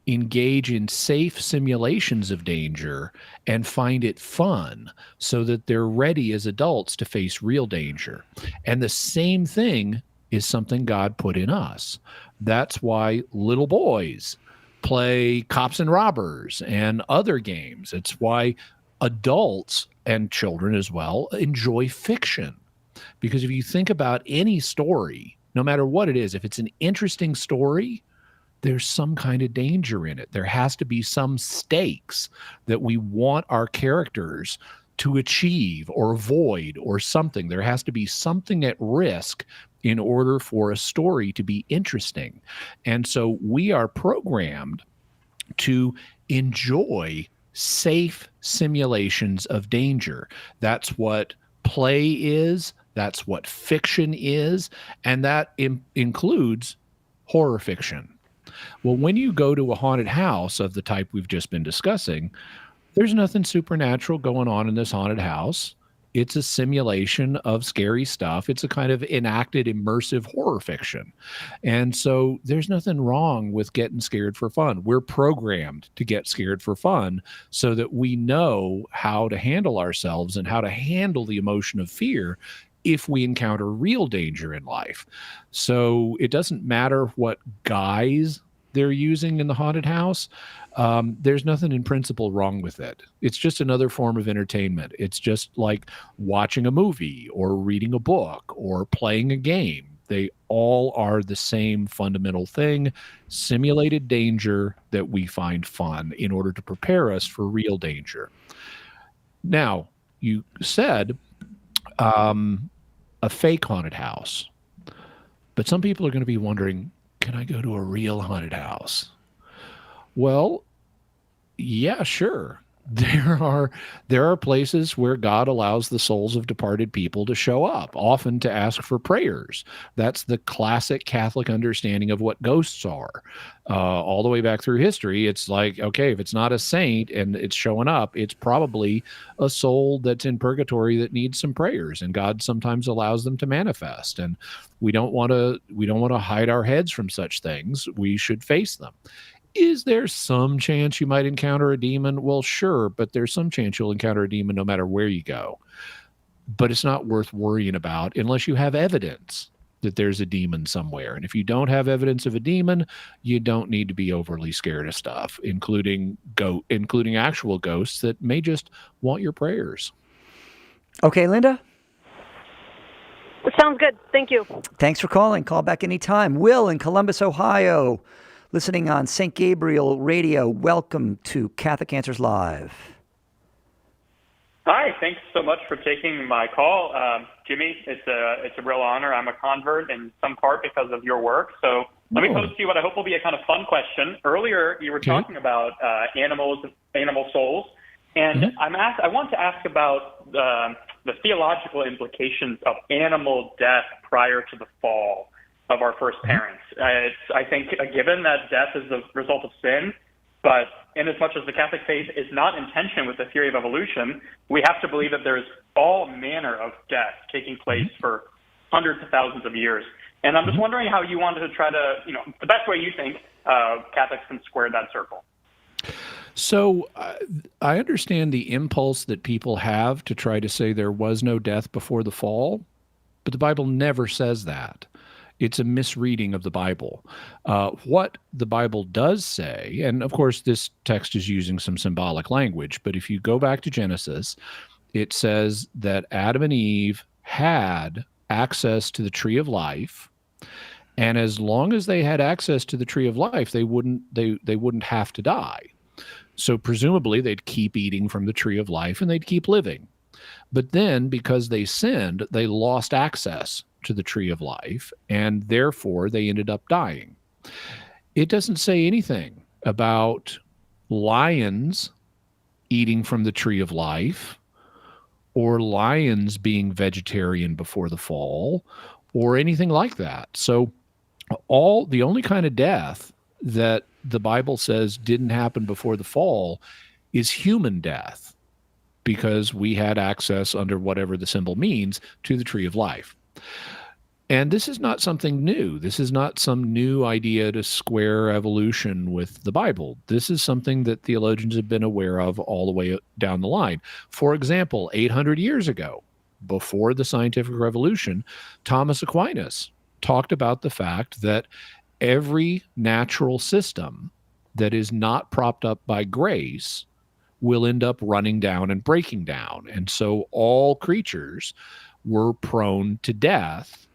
engage in safe simulations of danger and find it fun so that they're ready as adults to face real danger. And the same thing is something God put in us. That's why little boys play cops and robbers and other games. It's why adults and children as well enjoy fiction. Because if you think about any story, no matter what it is, if it's an interesting story, there's some kind of danger in it. There has to be some stakes that we want our characters to achieve or avoid or something. There has to be something at risk in order for a story to be interesting. And so we are programmed to enjoy safe simulations of danger. That's what play is. That's what fiction is. And that includes horror fiction. Well, when you go to a haunted house of the type we've just been discussing, there's nothing supernatural going on in this haunted house. It's a simulation of scary stuff. It's a kind of enacted, immersive horror fiction. And so there's nothing wrong with getting scared for fun. We're programmed to get scared for fun so that we know how to handle ourselves and how to handle the emotion of fear if we encounter real danger in life. So it doesn't matter what guise they're using in the haunted house. There's nothing in principle wrong with it. It's just another form of entertainment. It's just like watching a movie or reading a book or playing a game. They all are the same fundamental thing, simulated danger that we find fun in order to prepare us for real danger. Now, you said a fake haunted house, but some people are going to be wondering, can I go to a real haunted house? Well, yeah, sure. There are places where God allows the souls of departed people to show up, often to ask for prayers. That's the classic Catholic understanding of what ghosts are. All the way back through history, it's like, okay, if it's not a saint and it's showing up, it's probably a soul that's in purgatory that needs some prayers, and God sometimes allows them to manifest. And we don't want to hide our heads from such things. We should face them. Is there some chance you might encounter a demon? Well, sure, but there's some chance you'll encounter a demon no matter where you go. But it's not worth worrying about unless you have evidence that there's a demon somewhere. And if you don't have evidence of a demon, you don't need to be overly scared of stuff, including actual ghosts that may just want your prayers. Okay, Linda? Sounds good. Thank you. Thanks for calling. Call back anytime. Will in Columbus, Ohio, listening on St. Gabriel Radio. Welcome to Catholic Answers Live. Hi, thanks so much for taking my call. Jimmy, it's a real honor. I'm a convert in some part because of your work. So let me pose to you what I hope will be a kind of fun question. Earlier, you were talking about animal souls, and I want to ask about the theological implications of animal death prior to the fall of our first parents. It's, I think, a given that death is the result of sin, but in as much as the Catholic faith is not in tension with the theory of evolution, we have to believe that there's all manner of death taking place for hundreds of thousands of years. And I'm just wondering how you wanted to try to, the best way you think Catholics can square that circle. So I understand the impulse that people have to try to say there was no death before the fall, but the Bible never says that. It's a misreading of the Bible. What the Bible does say, and of course this text is using some symbolic language, but if you go back to Genesis, it says that Adam and Eve had access to the tree of life, and as long as they had access to the tree of life, they wouldn't have to die. So presumably they'd keep eating from the tree of life and they'd keep living. But then because they sinned, they lost access to the tree of life, and therefore they ended up dying. It doesn't say anything about lions eating from the tree of life, or lions being vegetarian before the fall, or anything like that. So the only kind of death that the Bible says didn't happen before the fall is human death, because we had access, under whatever the symbol means, to the tree of life. And this is not something new. This is not some new idea to square evolution with the Bible. This is something that theologians have been aware of all the way down the line. For example, 800 years ago, before the scientific revolution, Thomas Aquinas talked about the fact that every natural system that is not propped up by grace will end up running down and breaking down. And so all creatures were prone to death,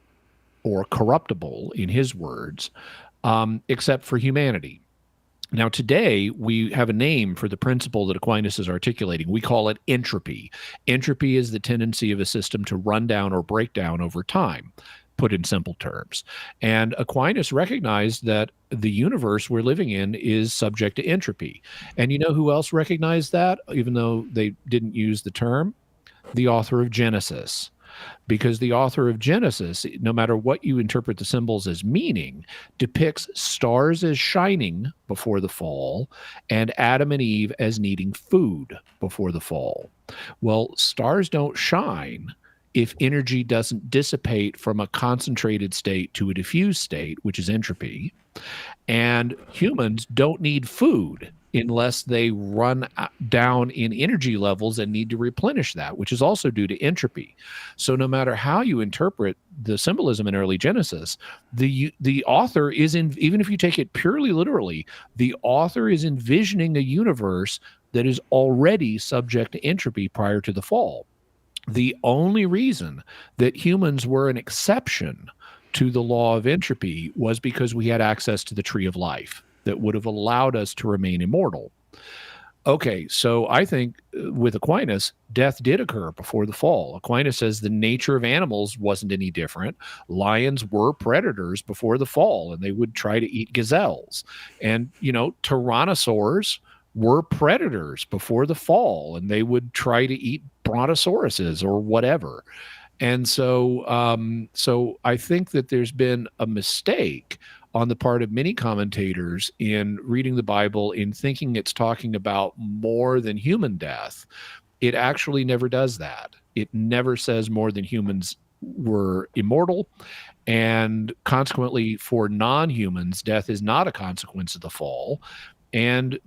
or corruptible in his words, except for humanity. Now today we have a name for the principle that Aquinas is articulating. We call it entropy. Entropy is the tendency of a system to run down or break down over time, put in simple terms. And Aquinas recognized that the universe we're living in is subject to entropy. And you know who else recognized that, even though they didn't use the term? The author of Genesis. Because the author of Genesis, no matter what you interpret the symbols as meaning, depicts stars as shining before the fall and Adam and Eve as needing food before the fall. Well, stars don't shine if energy doesn't dissipate from a concentrated state to a diffuse state, which is entropy. And humans don't need food unless they run down in energy levels and need to replenish that, which is also due to entropy. So no matter how you interpret the symbolism in early Genesis, the author is even if you take it purely literally, the author is envisioning a universe that is already subject to entropy prior to the fall. The only reason that humans were an exception to the law of entropy was because we had access to the tree of life that would have allowed us to remain immortal. Okay, so I think with Aquinas, death did occur before the fall. Aquinas says the nature of animals wasn't any different. Lions were predators before the fall, and they would try to eat gazelles. And, tyrannosaurs were predators before the fall, and they would try to eat brontosauruses or whatever. And so I think that there's been a mistake on the part of many commentators in reading the Bible in thinking it's talking about more than human death. It actually never does that. It never says more than humans were immortal. And consequently, for non-humans, death is not a consequence of the fall. And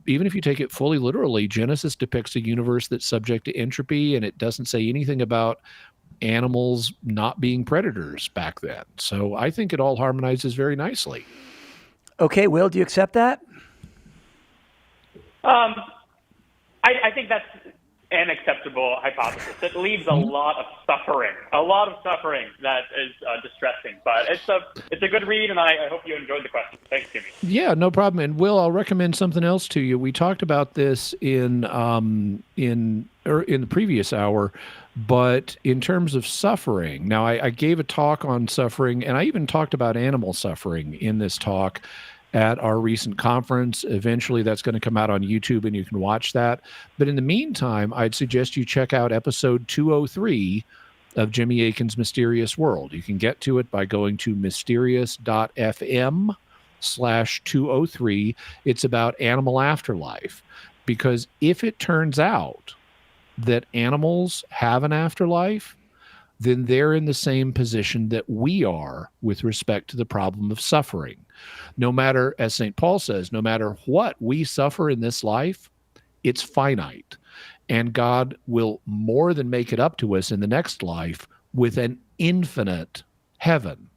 even if you take it fully literally, Genesis depicts a universe that's subject to entropy, and it doesn't say anything about animals not being predators back then. So I think it all harmonizes very nicely. Okay, Will, do you accept that? I think that's an acceptable hypothesis. It leaves a lot of suffering that is distressing. But it's a good read, and I hope you enjoyed the question. Thanks, Jimmy. Yeah, no problem. And Will, I'll recommend something else to you. We talked about this in the previous hour, but in terms of suffering, now I gave a talk on suffering, and I even talked about animal suffering in this talk at our recent conference. Eventually that's going to come out on YouTube and you can watch that. But in the meantime, I'd suggest you check out episode 203 of Jimmy Akin's Mysterious World. You can get to it by going to mysterious.fm/203. It's about animal afterlife. Because if it turns out that animals have an afterlife, then they're in the same position that we are with respect to the problem of suffering. No matter, as St. Paul says, no matter what we suffer in this life, it's finite. And God will more than make it up to us in the next life with an infinite heaven,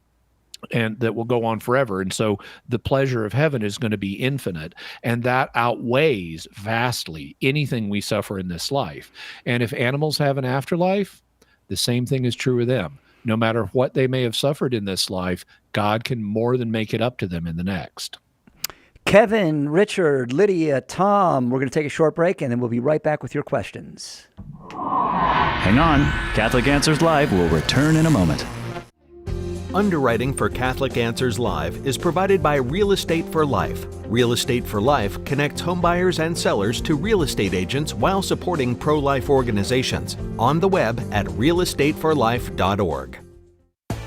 and that will go on forever. And so the pleasure of heaven is going to be infinite, and that outweighs vastly anything we suffer in this life. And if animals have an afterlife, the same thing is true of them. No matter what they may have suffered in this life, God can more than make it up to them in the next. Kevin, Richard, Lydia, Tom, we're going to take a short break, and then we'll be right back with your questions. Hang on. Catholic Answers Live will return in a moment. Underwriting for Catholic Answers Live is provided by Real Estate for Life. Real Estate for Life connects homebuyers and sellers to real estate agents while supporting pro-life organizations. On the web at realestateforlife.org.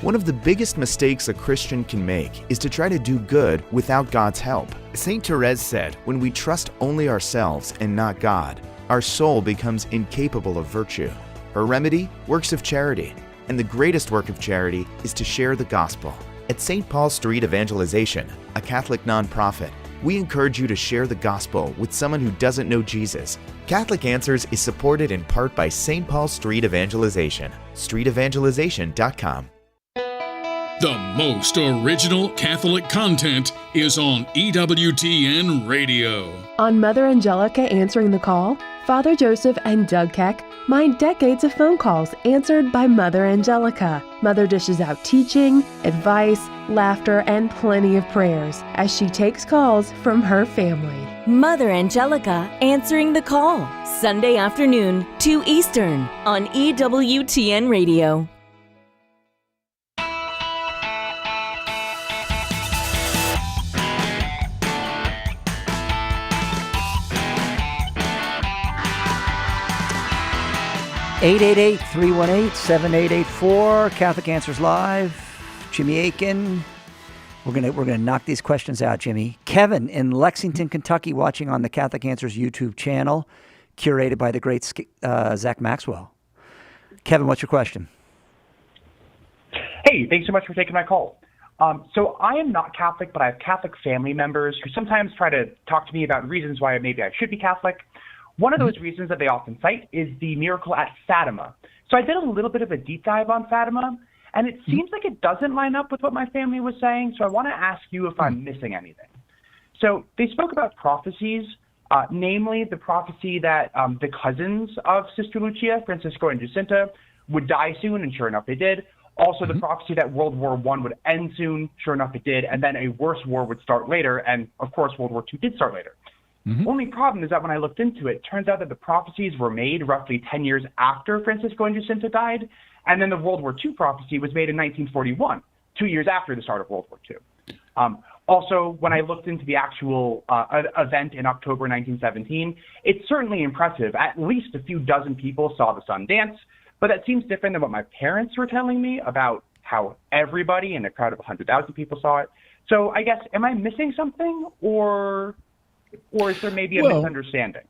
One of the biggest mistakes a Christian can make is to try to do good without God's help. St. Therese said, when we trust only ourselves and not God, our soul becomes incapable of virtue. Her remedy? Works of charity. And the greatest work of charity is to share the gospel. At St. Paul Street Evangelization, a Catholic nonprofit, we encourage you to share the gospel with someone who doesn't know Jesus. Catholic Answers is supported in part by St. Paul Street Evangelization, streetevangelization.com. The most original Catholic content is on EWTN Radio. On Mother Angelica Answering the Call, Father Joseph and Doug Keck mine decades of phone calls answered by Mother Angelica. Mother dishes out teaching, advice, laughter, and plenty of prayers as she takes calls from her family. Mother Angelica Answering the Call, Sunday afternoon, 2 Eastern, on EWTN Radio. (888) 318-7884, Catholic Answers Live. Jimmy Akin. We're gonna knock these questions out, Jimmy. Kevin in Lexington, Kentucky, watching on the Catholic Answers YouTube channel, curated by the great Zach Maxwell. Kevin, what's your question? Hey, thanks so much for taking my call. So I am not Catholic, but I have Catholic family members who sometimes try to talk to me about reasons why maybe I should be Catholic. One of those reasons that they often cite is the miracle at Fatima. So I did a little bit of a deep dive on Fatima, and it seems like it doesn't line up with what my family was saying, so I want to ask you if I'm missing anything. So they spoke about prophecies, namely the prophecy that the cousins of Sister Lucia, Francisco and Jacinta, would die soon, and sure enough they did. Also the prophecy that World War I would end soon, sure enough it did, and then a worse war would start later, and of course World War II did start later. Only problem is that when I looked into it, it turns out that the prophecies were made roughly 10 years after Francisco and Jacinta died, and then the World War II prophecy was made in 1941, 2 years after the start of World War II. Also, when I looked into the actual event in October 1917, it's certainly impressive. At least a few dozen people saw the sun dance, but that seems different than what my parents were telling me about how everybody in a crowd of 100,000 people saw it. So I guess, am I missing something, or is there maybe a misunderstanding?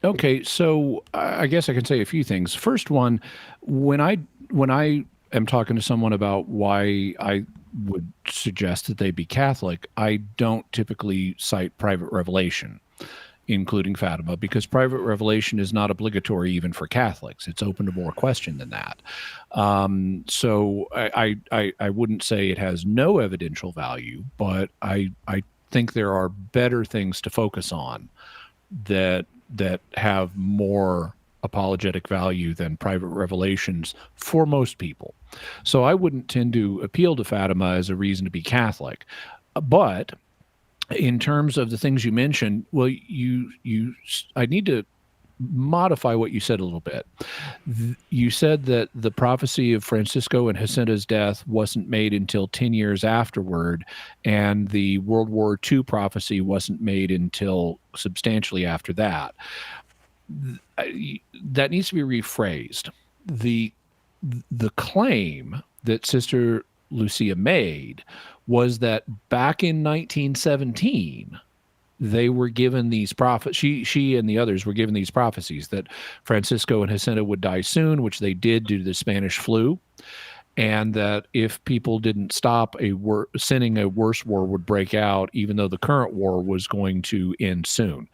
Okay, so I guess I can say a few things. First one, when I am talking to someone about why I would suggest that they be Catholic, I don't typically cite private revelation, including Fatima, because private revelation is not obligatory even for Catholics. It's open to more question than that. So I wouldn't say it has no evidential value, but I think there are better things to focus on that have more apologetic value than private revelations for most people. So I wouldn't tend to appeal to Fatima as a reason to be Catholic. But in terms of the things you mentioned, well, I need to modify what you said a little bit. You said that the prophecy of Francisco and Jacinta's death wasn't made until 10 years afterward, and the World War II prophecy wasn't made until substantially after that. That needs to be rephrased. The claim that Sister Lucia made was that back in 1917, they were given these she and the others were given these prophecies that Francisco and Jacinta would die soon, which they did due to the Spanish flu, and that if people didn't stop sinning, a worse war would break out, even though the current war was going to end soon.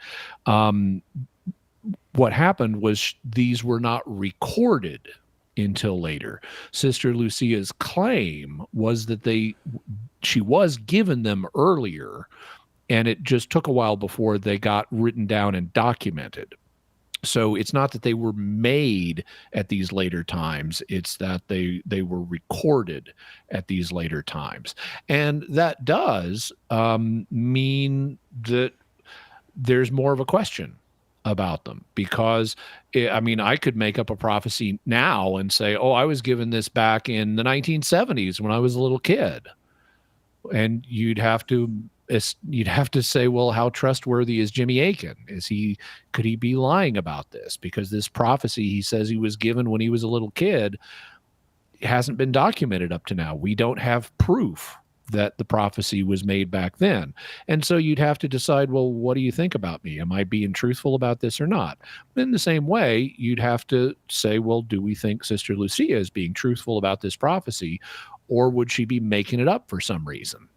What happened was these were not recorded until later. Sister Lucia's claim was that she was given them earlier, and it just took a while before they got written down and documented. So it's not that they were made at these later times, it's that they were recorded at these later times. And that does mean that there's more of a question about them, because I could make up a prophecy now and say, oh, I was given this back in the 1970s when I was a little kid. And you'd have to say, well, how trustworthy is Jimmy Akin? Could he be lying about this? Because this prophecy he says he was given when he was a little kid hasn't been documented up to now. We don't have proof that the prophecy was made back then. And so you'd have to decide, well, what do you think about me? Am I being truthful about this or not? In the same way, you'd have to say, well, do we think Sister Lucia is being truthful about this prophecy, or would she be making it up for some reason?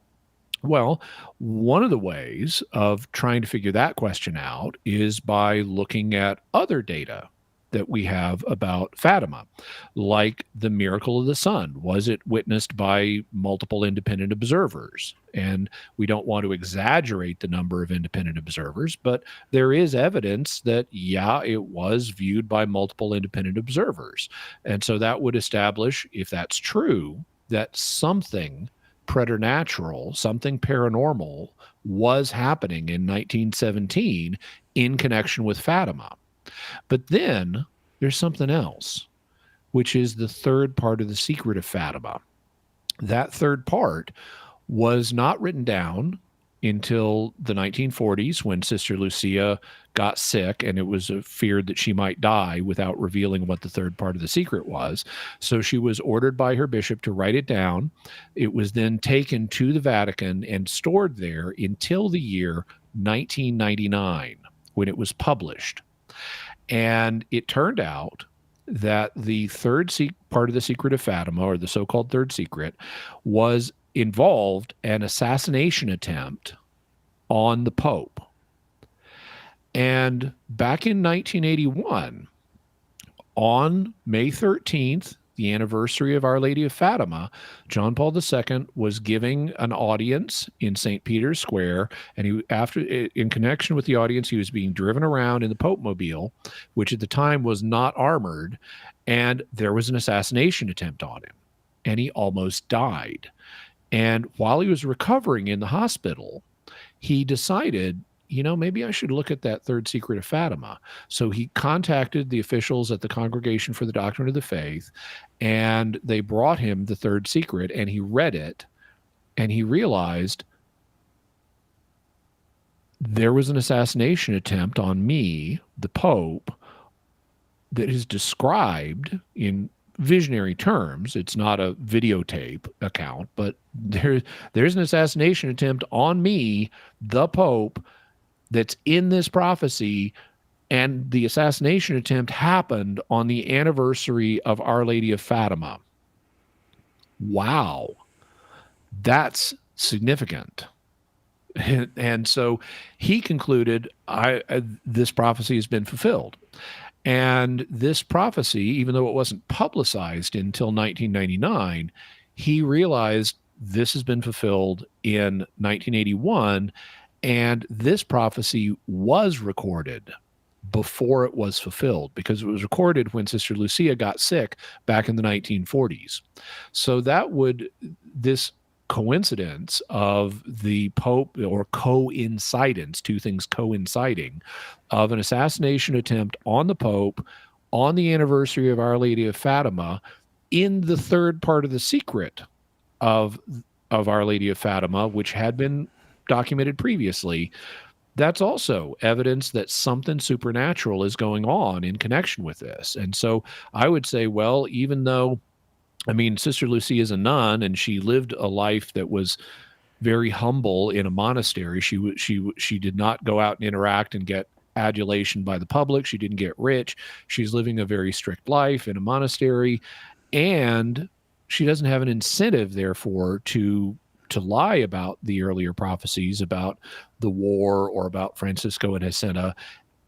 Well, one of the ways of trying to figure that question out is by looking at other data that we have about Fatima, like the miracle of the sun. Was it witnessed by multiple independent observers? And we don't want to exaggerate the number of independent observers, but there is evidence that, yeah, it was viewed by multiple independent observers. And so that would establish, if that's true, that something preternatural, something paranormal was happening in 1917 in connection with Fatima. But then there's something else, which is the third part of the secret of Fatima. That third part was not written down until the 1940s, when Sister Lucia got sick and it was feared that she might die without revealing what the third part of the secret was. So she was ordered by her bishop to write it down. It was then taken to the Vatican and stored there until the year 1999, when it was published. And it turned out that the third part of the secret of Fatima, or the so-called third secret, involved an assassination attempt on the Pope. And back in 1981, on May 13th, the anniversary of Our Lady of Fatima, John Paul II was giving an audience in St. Peter's Square, and in connection with the audience, he was being driven around in the Pope Mobile, which at the time was not armored, and there was an assassination attempt on him, and he almost died. And while he was recovering in the hospital, he decided, maybe I should look at that third secret of Fatima. So he contacted the officials at the Congregation for the Doctrine of the Faith, and they brought him the third secret, and he read it, and he realized there was an assassination attempt on me, the Pope, that is described in visionary terms. It's not a videotape account, but there's an assassination attempt on me, the Pope, that's in this prophecy, and the assassination attempt happened on the anniversary of Our Lady of Fatima. Wow, that's significant. And so he concluded, this prophecy has been fulfilled. And this prophecy, even though it wasn't publicized until 1999, he realized this has been fulfilled in 1981, and this prophecy was recorded before it was fulfilled, because it was recorded when Sister Lucia got sick back in the 1940s. So this coincidence of the Pope, or coincidence, two things coinciding, of an assassination attempt on the Pope on the anniversary of Our Lady of Fatima in the third part of the secret of Our Lady of Fatima, which had been documented previously, that's also evidence that something supernatural is going on in connection with this. And so I would say, well, even though, Sister Lucia is a nun and she lived a life that was very humble in a monastery. She did not go out and interact and get adulation by the public. She didn't get rich. She's living a very strict life in a monastery, and she doesn't have an incentive, therefore, to lie about the earlier prophecies about the war or about Francisco and Jacinta.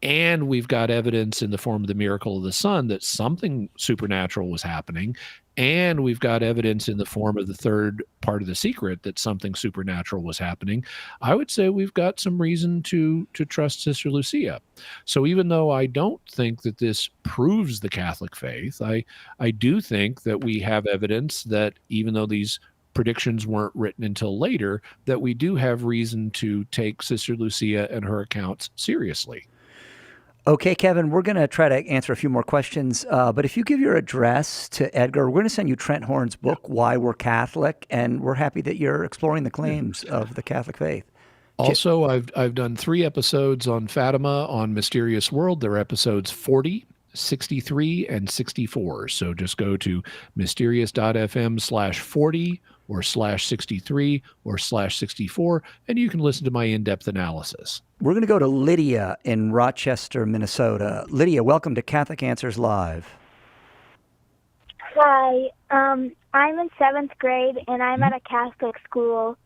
And we've got evidence in the form of the miracle of the sun that something supernatural was happening. And we've got evidence in the form of the third part of the secret that something supernatural was happening. I would say we've got some reason to trust Sister Lucia. So even though I don't think that this proves the Catholic faith, I do think that we have evidence that even though these predictions weren't written until later, that we do have reason to take Sister Lucia and her accounts seriously. Okay, Kevin, we're going to try to answer a few more questions, but if you give your address to Edgar, we're going to send you Trent Horn's book, Why We're Catholic, and we're happy that you're exploring the claims of the Catholic faith. Also, I've done 3 episodes on Fatima on Mysterious World. They're episodes 40, 63, and 64. So just go to mysterious.fm/40 or /63 or /64, and you can listen to my in-depth analysis. We're going to go to Lydia in Rochester, Minnesota. Lydia, welcome to Catholic Answers Live. Hi, I'm in 7th grade, and I'm at a Catholic school.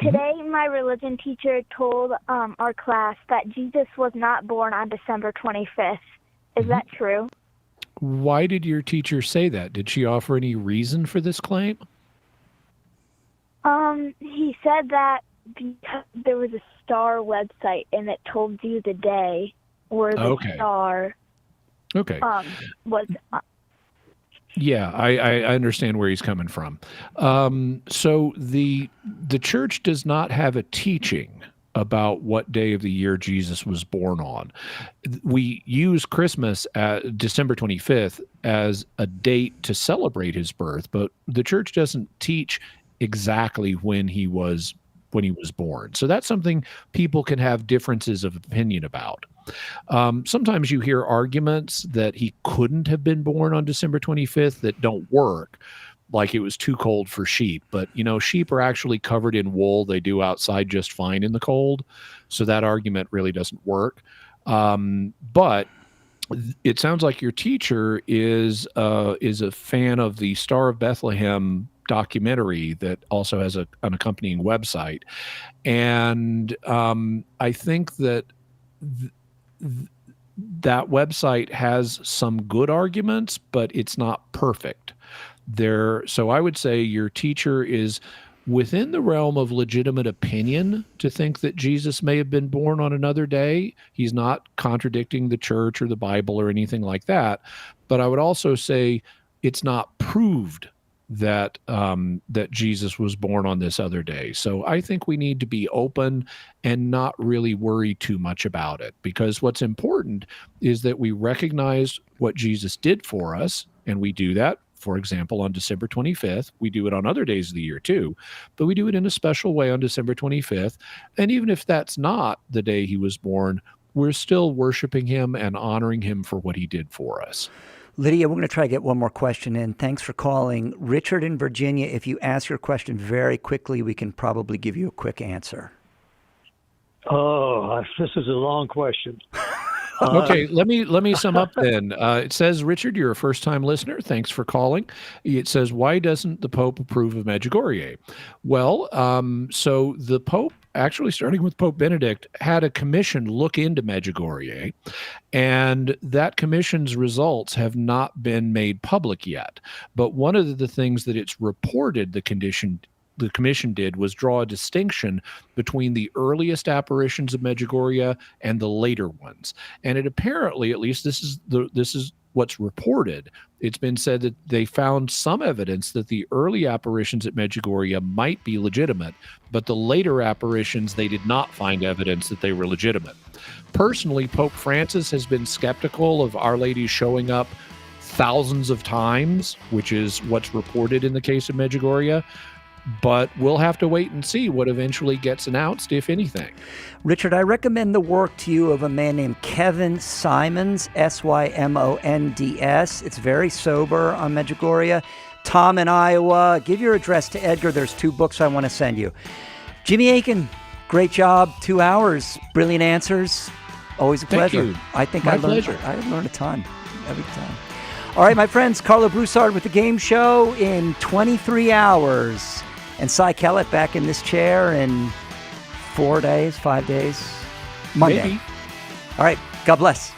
Today, my religion teacher told our class that Jesus was not born on December 25th. Is that true? Why did your teacher say that? Did she offer any reason for this claim? He said that because there was a star website and it told you the day where the star was. Yeah, I understand where he's coming from. So the church does not have a teaching about what day of the year Jesus was born on. We use Christmas at December 25th as a date to celebrate his birth, but the church doesn't teach exactly when he was born. So that's something people can have differences of opinion about. Sometimes you hear arguments that he couldn't have been born on December 25th that don't work, like it was too cold for sheep. But, sheep are actually covered in wool. They do outside just fine in the cold. So that argument really doesn't work. But it sounds like your teacher is a fan of the Star of Bethlehem documentary that also has an accompanying website. And I think that that website has some good arguments, but it's not perfect. So I would say your teacher is within the realm of legitimate opinion to think that Jesus may have been born on another day. He's not contradicting the church or the Bible or anything like that. But I would also say it's not proved that Jesus was born on this other day. So I think we need to be open and not really worry too much about it, because what's important is that we recognize what Jesus did for us, and we do that, for example, on December 25th. We do it on other days of the year too, but we do it in a special way on December 25th. And even if that's not the day he was born, we're still worshiping him and honoring him for what he did for us. Lydia, we're going to try to get one more question in. Thanks for calling. Richard in Virginia, if you ask your question very quickly, we can probably give you a quick answer. Oh, this is a long question. Okay, let me sum up then. It says, Richard, you're a first-time listener. Thanks for calling. It says, why doesn't the Pope approve of Medjugorje? Well, so the Pope, actually starting with Pope Benedict, had a commission look into Medjugorje, and that commission's results have not been made public yet. But one of the things that it's reported the commission did was draw a distinction between the earliest apparitions of Medjugorje and the later ones. And it apparently, at least this is what's reported, it's been said that they found some evidence that the early apparitions at Medjugorje might be legitimate, but the later apparitions, they did not find evidence that they were legitimate. Personally, Pope Francis has been skeptical of Our Lady showing up thousands of times, which is what's reported in the case of Medjugorje. But we'll have to wait and see what eventually gets announced, if anything. Richard, I recommend the work to you of a man named Kevin Simons, Symonds. It's very sober on Medjugorje. Tom in Iowa, give your address to Edgar. There's 2 books I want to send you. Jimmy Akin, great job. 2 hours, brilliant answers. Always a pleasure. Thank you. I think My I learned pleasure. I learned a ton every time. All right, my friends, Carlo Broussard with the game show in 23 hours. And CAlive back in this chair in 4 days, 5 days, Monday. Maybe. All right, God bless.